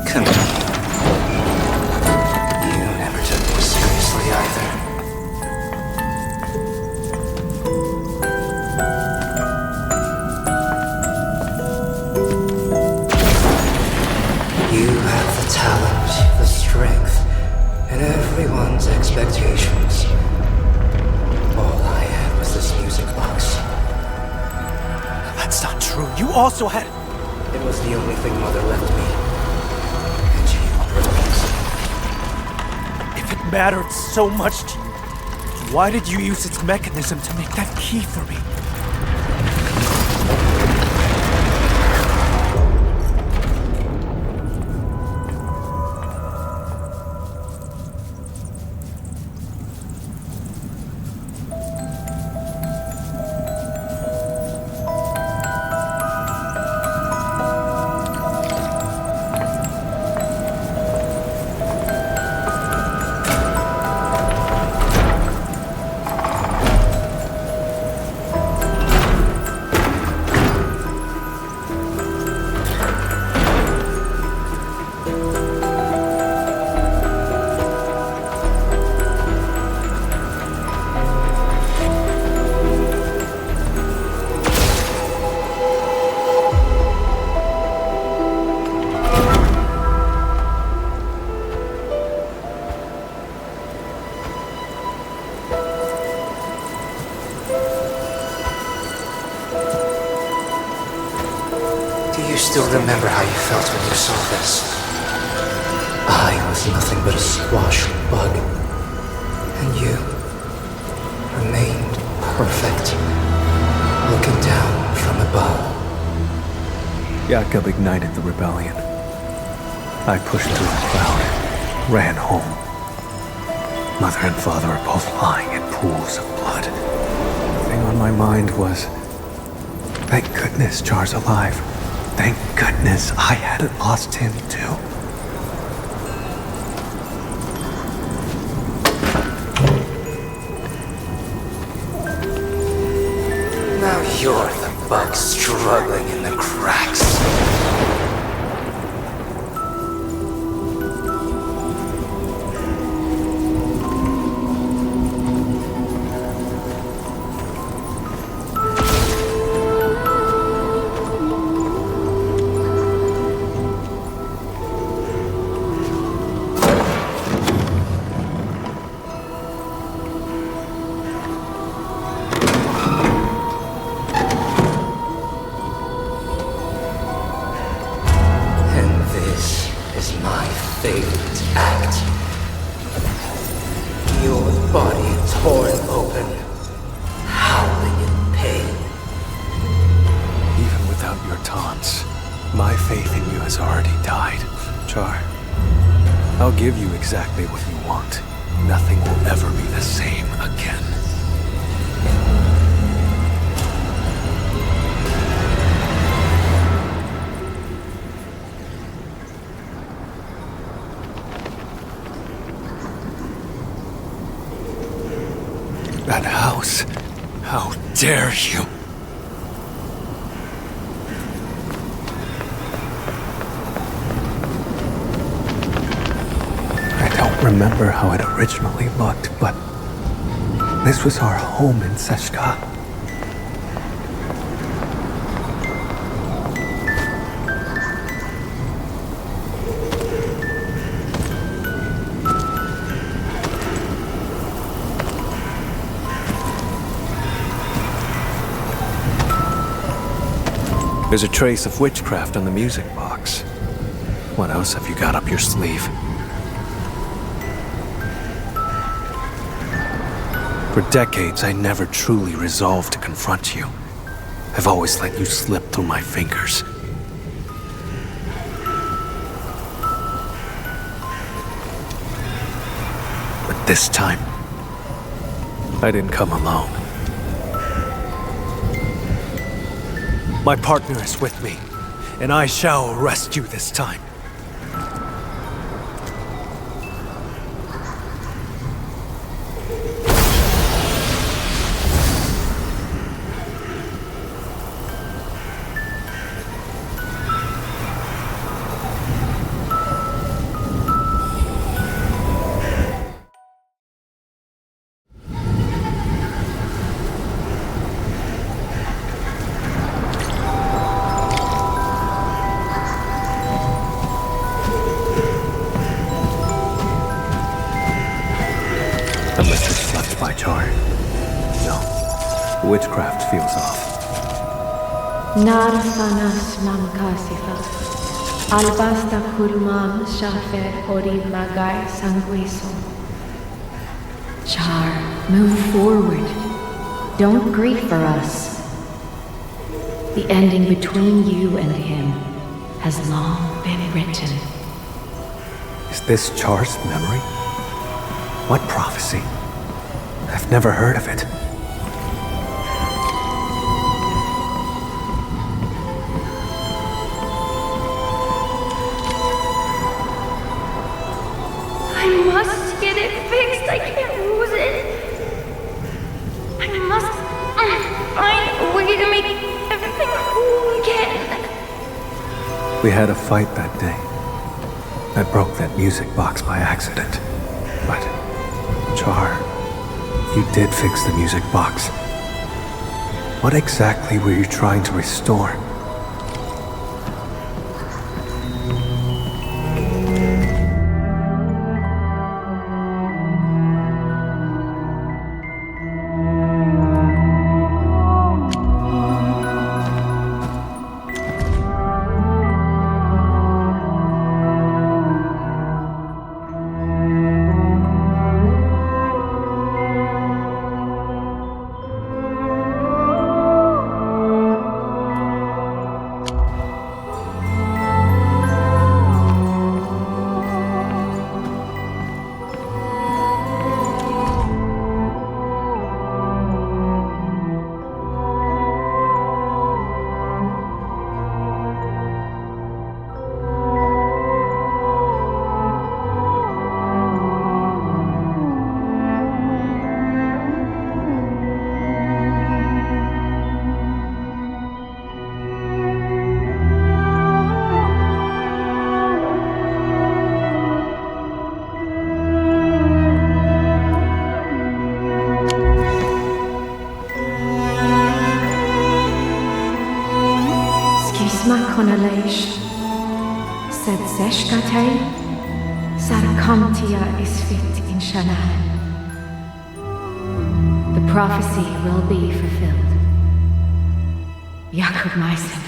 Camille. You never took me seriously either. You have the talent, the strength, and everyone's expectations. All I had was this music box. That's not true. You also had... It was the only thing Mother left me. And she broke If it mattered so much to you, why did you use its mechanism to make that key for me? Do you still remember how you felt when you saw this? I was nothing but a squash bug. And you remained perfect, looking down from above. Jacob ignited the rebellion. I pushed through the crowd, ran home. Mother and father are both lying in pools of blood. The thing on my mind was, thank goodness Char's alive. Thank goodness I hadn't lost him too. Now you're the bug struggling in the cracks. favorite act. Your body torn open, howling My faith in you has already died. Char, I'll give you exactly what you want. Nothing will ever be the same again. That house. How dare you? I don't remember how it originally looked, but this was our home in Seshka. There's a trace of witchcraft on the music box. What else have you got up your sleeve? For decades, I never truly resolved to confront you. I've always let you slip through my fingers. But this time, I didn't come alone. My partner is with me, and I shall arrest you this time. Unless it's left by Char. No. The witchcraft feels off. Narsanas mamkasifa. Albasta kulmam shafer ori magai sanguiso. Char, move forward. Don't grieve for us. The ending between you and him has long been written. Is this Char's memory? What prophecy? I've never heard of it. I must get it fixed. I can't lose it. I must find a way to make everything whole again. We had a fight that day. I broke that music box by accident. But, Char, you did fix the music box. What exactly were you trying to restore? Makonalesh said Zeshkatei Sarkamtia is fit in Shanaan. The prophecy will be fulfilled. Jakob Meisen,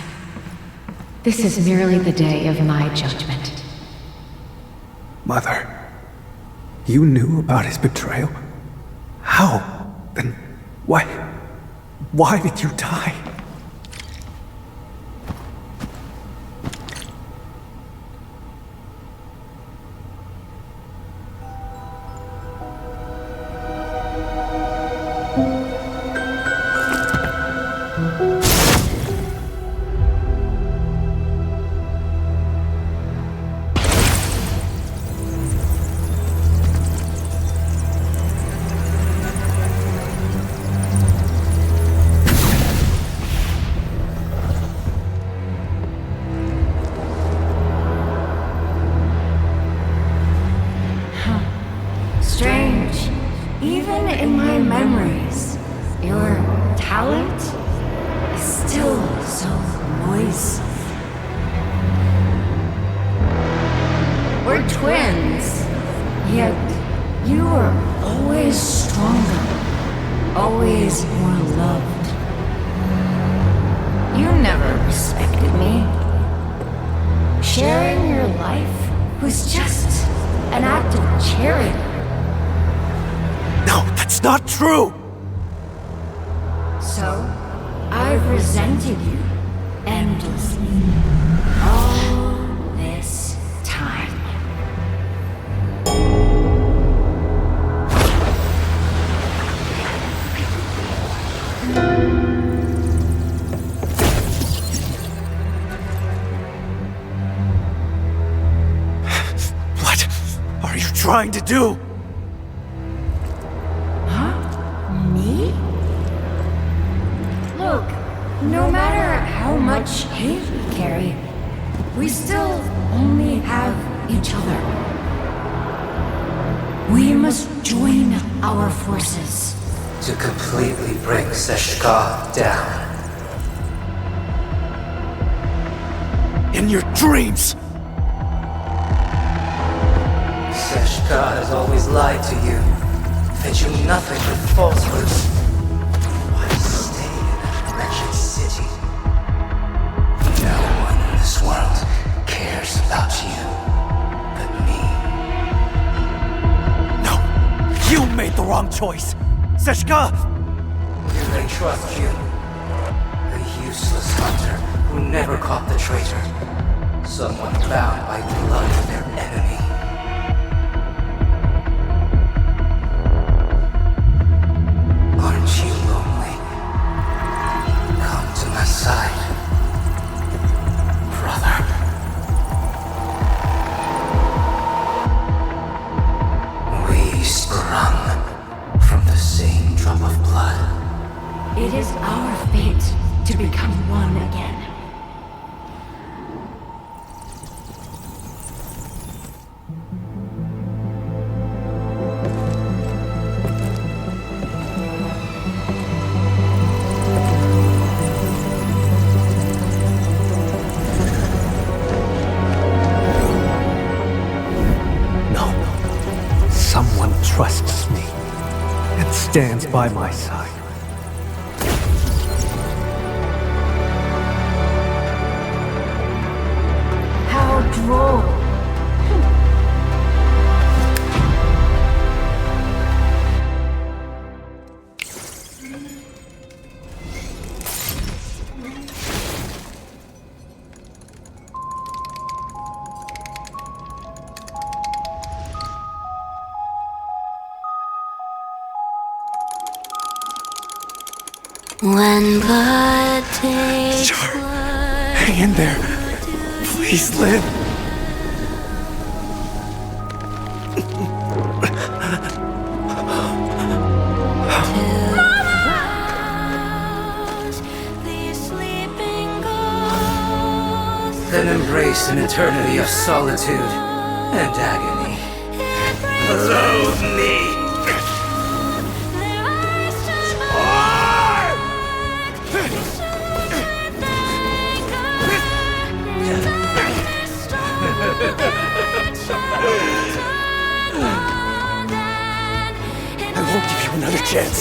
this is merely the day of my judgment. Mother, you knew about his betrayal? How? Then why did you die? sharing your life was just an act of charity. No, that's not true! So, I've resented you endlessly. All this time. What are you trying to do? Me? Look, no matter how much hate we carry, we still only have each other. We must join our forces. To completely bring Seshka down. In your dreams! Seshka has always lied to you, fed you nothing but falsehoods. Why stay in that wretched city? No one in this world cares about you but me. No! You made the wrong choice! Seshka! Do they trust you? A useless hunter who never caught the traitor. Someone bound by blood of their enemy. Aren't you lonely? Come to my side, brother. We sprung from the same drop of blood. It is our fate to become one again. No. Someone trusts me and stands by my side. How droll. When blood takes Sure. blood, Hang in there. Please live. these sleeping ghosts Then embrace an eternity of solitude and agony. Loathe me! their eyes turn I won't give you another chance.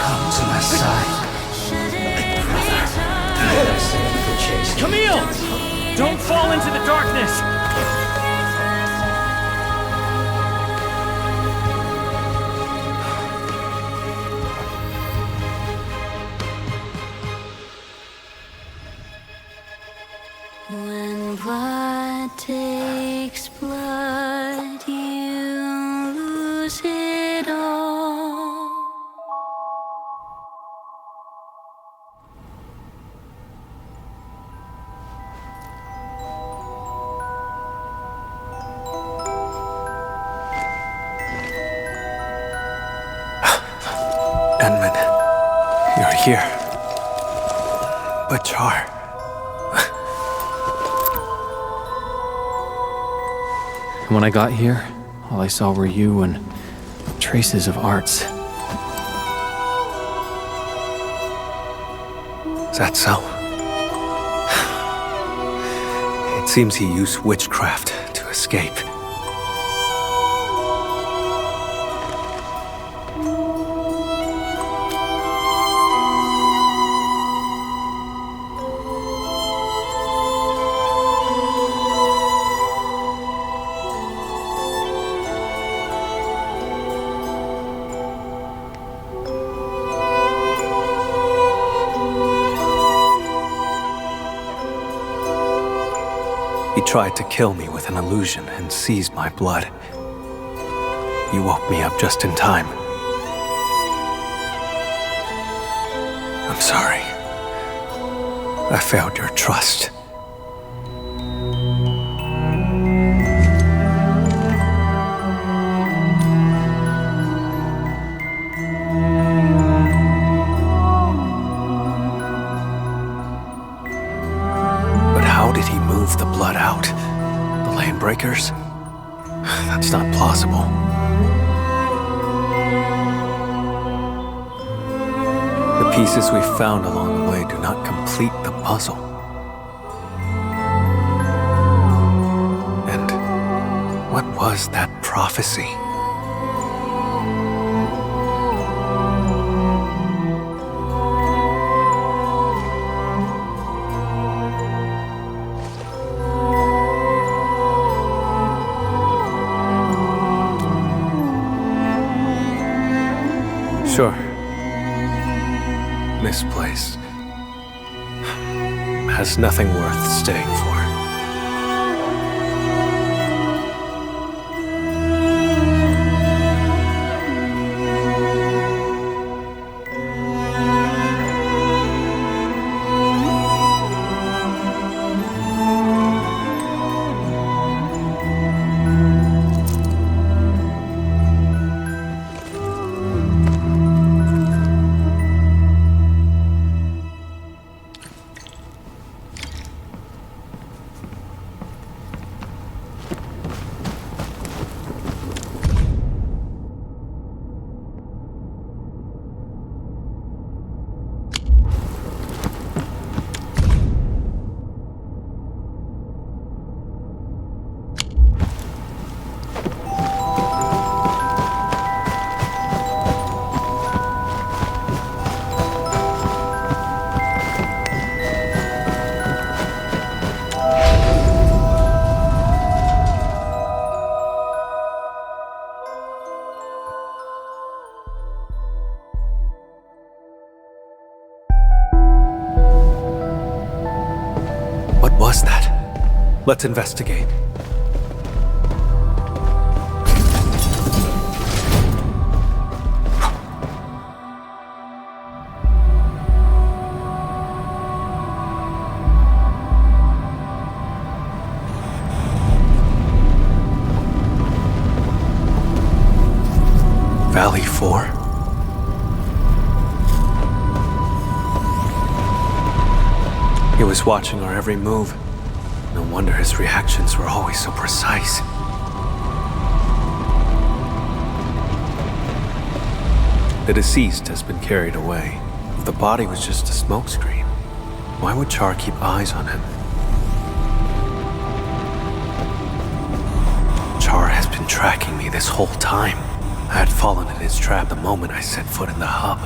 Come to my side, brother. I say the chase. Camille! Don't fall into the darkness! When blood takes blood, you lose it all. Endmin, you're here. But Char. When I got here, all I saw were you and traces of arts. Is that so? It seems he used witchcraft to escape. tried to kill me with an illusion and seized my blood. You woke me up just in time. I'm sorry. I failed your trust. But how did he move the blood out? The lane breakers? That's not plausible. The pieces we found along the way do not complete the puzzle. And what was that prophecy? Sure. This place has nothing worth staying for. What was that? Let's investigate. Valley 4? He was watching our every move. No wonder his reactions were always so precise. The deceased has been carried away. If the body was just a smokescreen, why would Char keep eyes on him? Char has been tracking me this whole time. I had fallen in his trap the moment I set foot in the hub.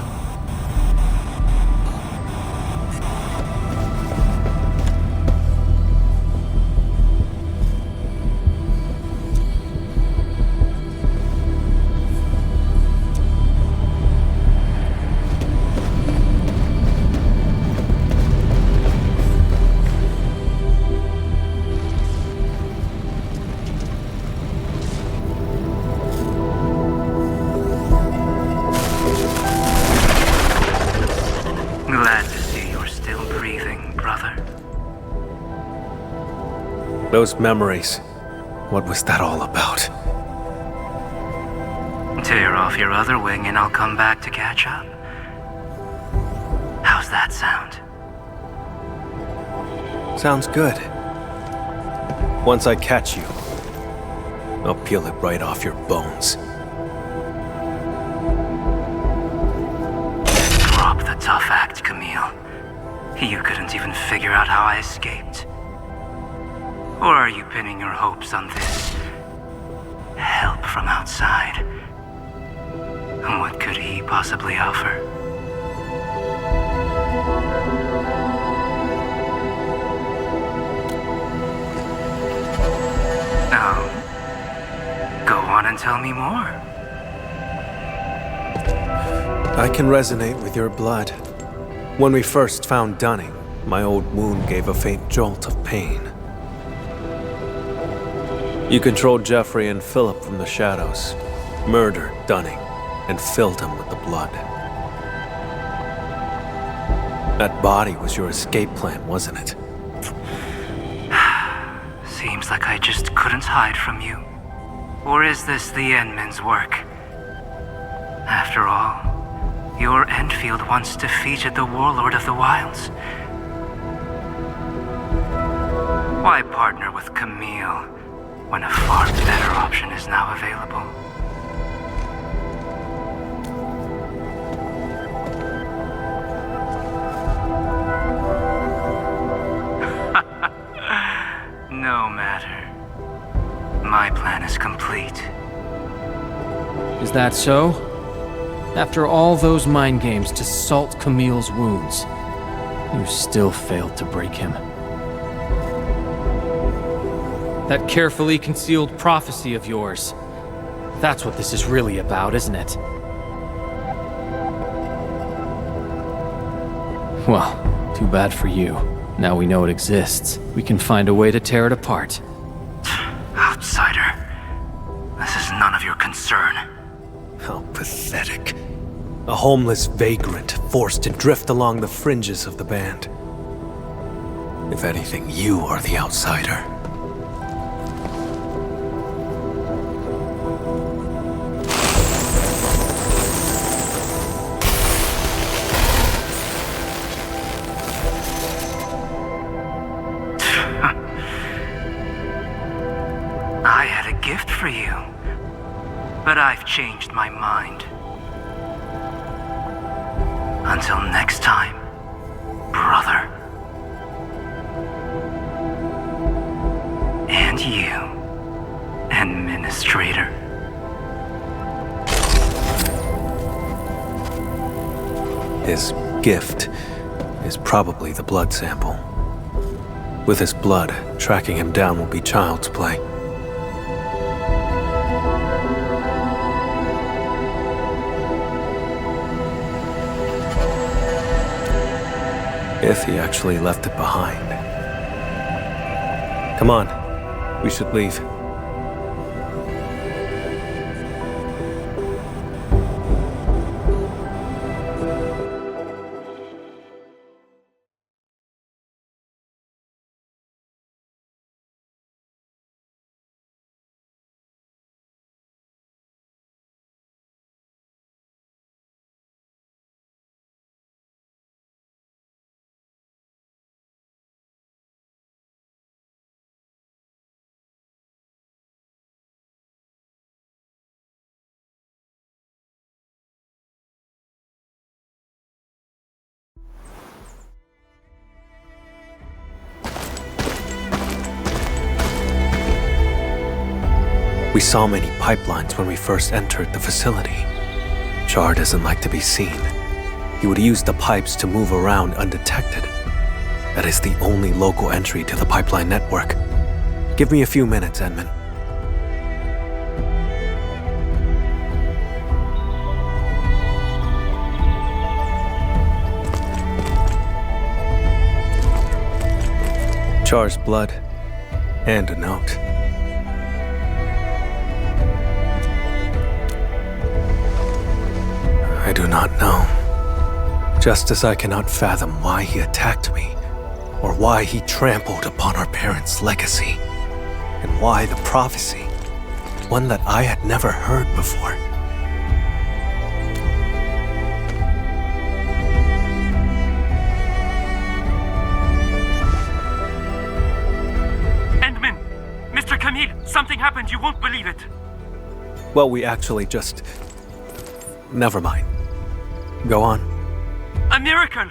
Those memories. What was that all about? Tear off your other wing and I'll come back to catch up. How's that sound? Sounds good. Once I catch you, I'll peel it right off your bones. Drop the tough act, Camille. You couldn't even figure out how I escaped. Or are you pinning your hopes on this help from outside? And what could he possibly offer? Now, go on and tell me more. I can resonate with your blood. When we first found Dunning, my old wound gave a faint jolt of pain. You controlled Jeffrey and Philip from the shadows, murdered Dunning, and filled him with the blood. That body was your escape plan, wasn't it? Seems like I just couldn't hide from you. Or is this the Endmin's work? After all, your Enfield once defeated the Warlord of the Wilds. Why partner with Camille when a far better option is now available? No matter. My plan is complete. Is that so? After all those mind games to salt Camille's wounds, you still failed to break him. That carefully concealed prophecy of yours. That's what this is really about, isn't it? Well, too bad for you. Now we know it exists. We can find a way to tear it apart. Outsider. This is none of your concern. How pathetic. A homeless vagrant forced to drift along the fringes of the band. If anything, you are the outsider. I had a gift for you, but I've changed my mind. Until next time, brother. And you, Administrator. His gift is probably the blood sample. With his blood, tracking him down will be child's play. If he actually left it behind. Come on, we should leave. We saw many pipelines when we first entered the facility. Char doesn't like to be seen. He would use the pipes to move around undetected. That is the only local entry to the pipeline network. Give me a few minutes, Endmin. Char's blood and a note. I do not know. Just as I cannot fathom why he attacked me, or why he trampled upon our parents' legacy, and why the prophecy, one that I had never heard before. Endmin! Mr. Camille, something happened, you won't believe it. Well, we actually just... Never mind. Go on. A miracle!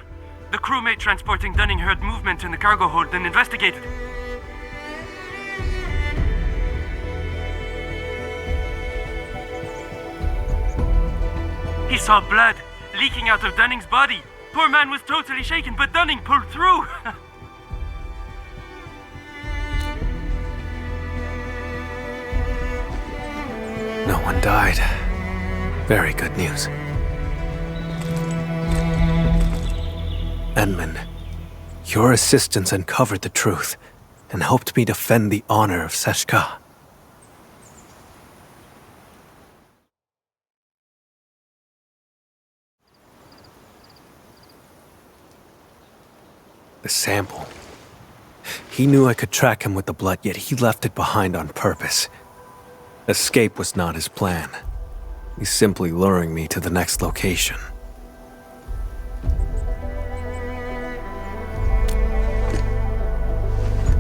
The crewmate transporting Dunning heard movement in the cargo hold and investigated. He saw blood leaking out of Dunning's body. Poor man was totally shaken, but Dunning pulled through. No one died. Very good news. Endmin, your assistance uncovered the truth and helped me defend the honor of Seshka. The sample. He knew I could track him with the blood, yet he left it behind on purpose. Escape was not his plan. He's simply luring me to the next location.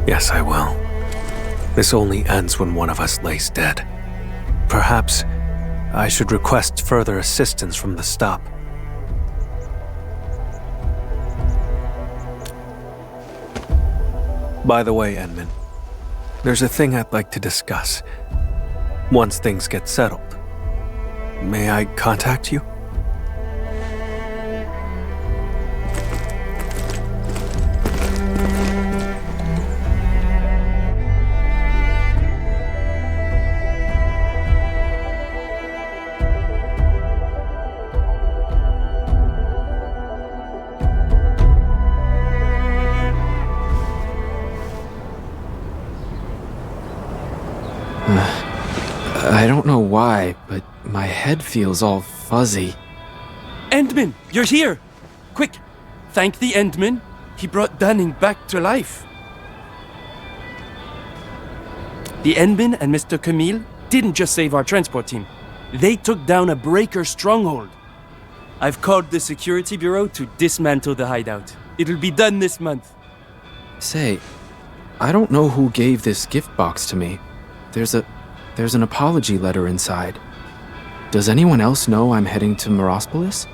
Yes, I will. This only ends when one of us lays dead. Perhaps I should request further assistance from the stop. By the way, Endmin, there's a thing I'd like to discuss. Once things get settled, may I contact you? I don't know why, but my head feels all fuzzy. Endmin, you're here! Quick, thank the Endmin. He brought Dunning back to life. The Endmin and Mr. Camille didn't just save our transport team. They took down a breaker stronghold. I've called the security bureau to dismantle the hideout. It'll be done this month. Say, I don't know who gave this gift box to me. There's an apology letter inside. Does anyone else know I'm heading to Merospolis?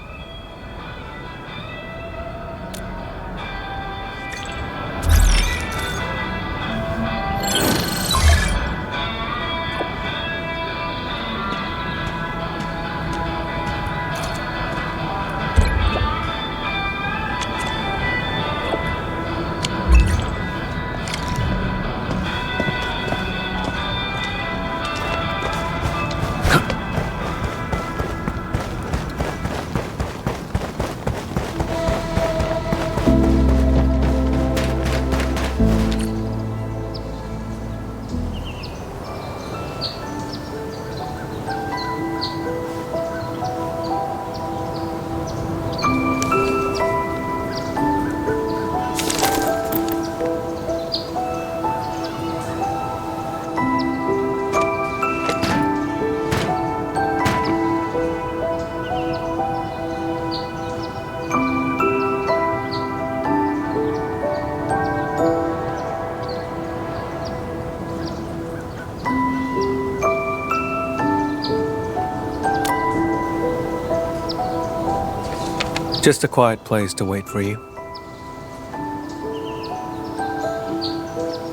Just a quiet place to wait for you.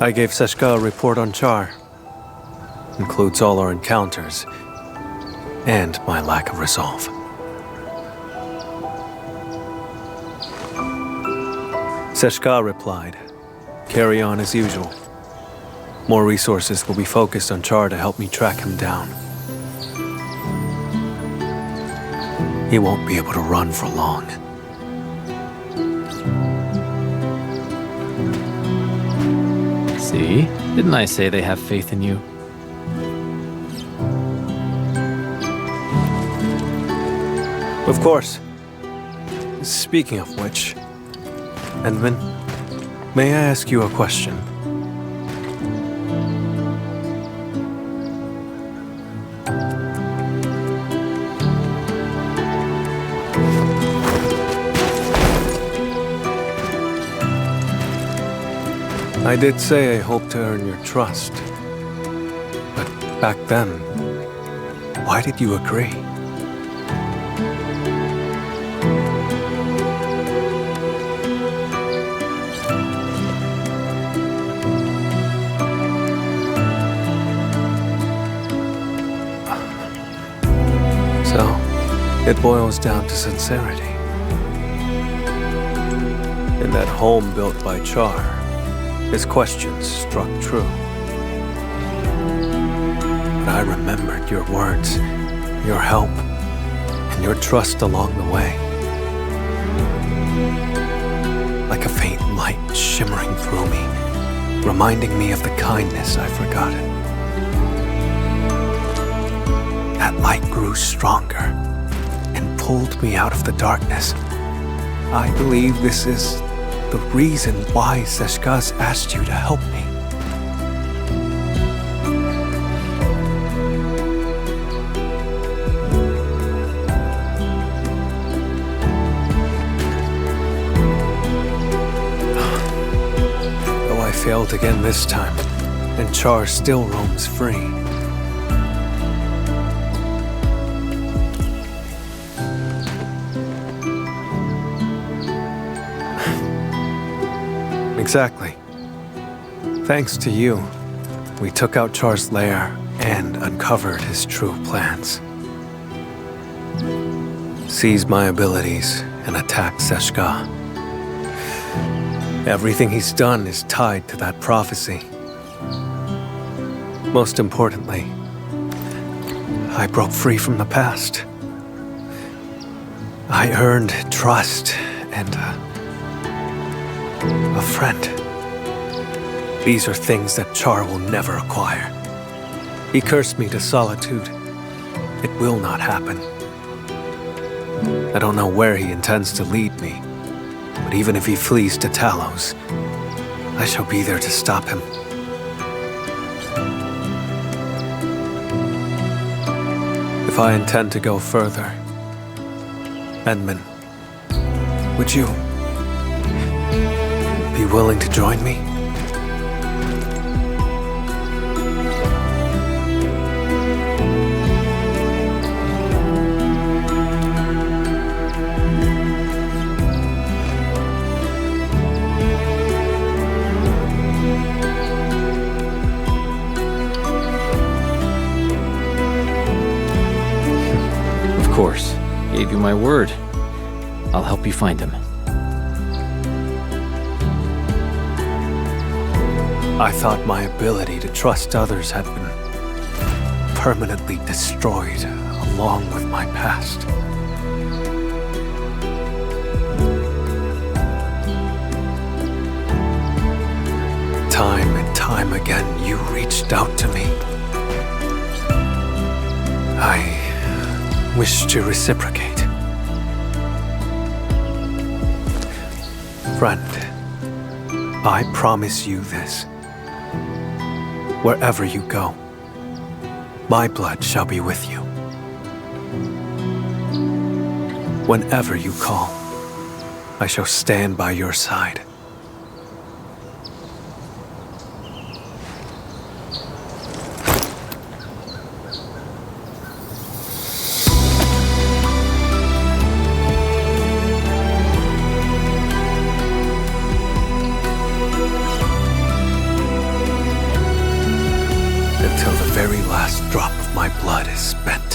I gave Seshka a report on Char. Includes all our encounters and my lack of resolve. Seshka replied, "Carry on as usual. More resources will be focused on Char to help me track him down. He won't be able to run for long." See? Didn't I say they have faith in you? Of course. Speaking of which, Endmin, may I ask you a question? I did say I hoped to earn your trust. But back then, why did you agree? So, it boils down to sincerity. In that home built by Char, his questions struck true. But I remembered your words, your help, and your trust along the way. Like a faint light shimmering through me, reminding me of the kindness I've forgotten. That light grew stronger and pulled me out of the darkness. I believe this is the reason why Seshka's asked you to help me. Though I failed again this time, and Char still roams free. Exactly. Thanks to you, we took out Char's lair and uncovered his true plans. Seized my abilities and attacked Seshka. Everything he's done is tied to that prophecy. Most importantly, I broke free from the past. I earned trust and a friend. These are things that Char will never acquire. He cursed me to solitude. It will not happen. I don't know where he intends to lead me, but even if he flees to Talos, I shall be there to stop him. If I intend to go further, Endmin, would you be willing to join me? Of course. Gave you my word. I'll help you find him. I thought my ability to trust others had been permanently destroyed along with my past. Time and time again, you reached out to me. I wish to reciprocate. Friend, I promise you this. Wherever you go, my blood shall be with you. Whenever you call, I shall stand by your side. Until the very last drop of my blood is spent.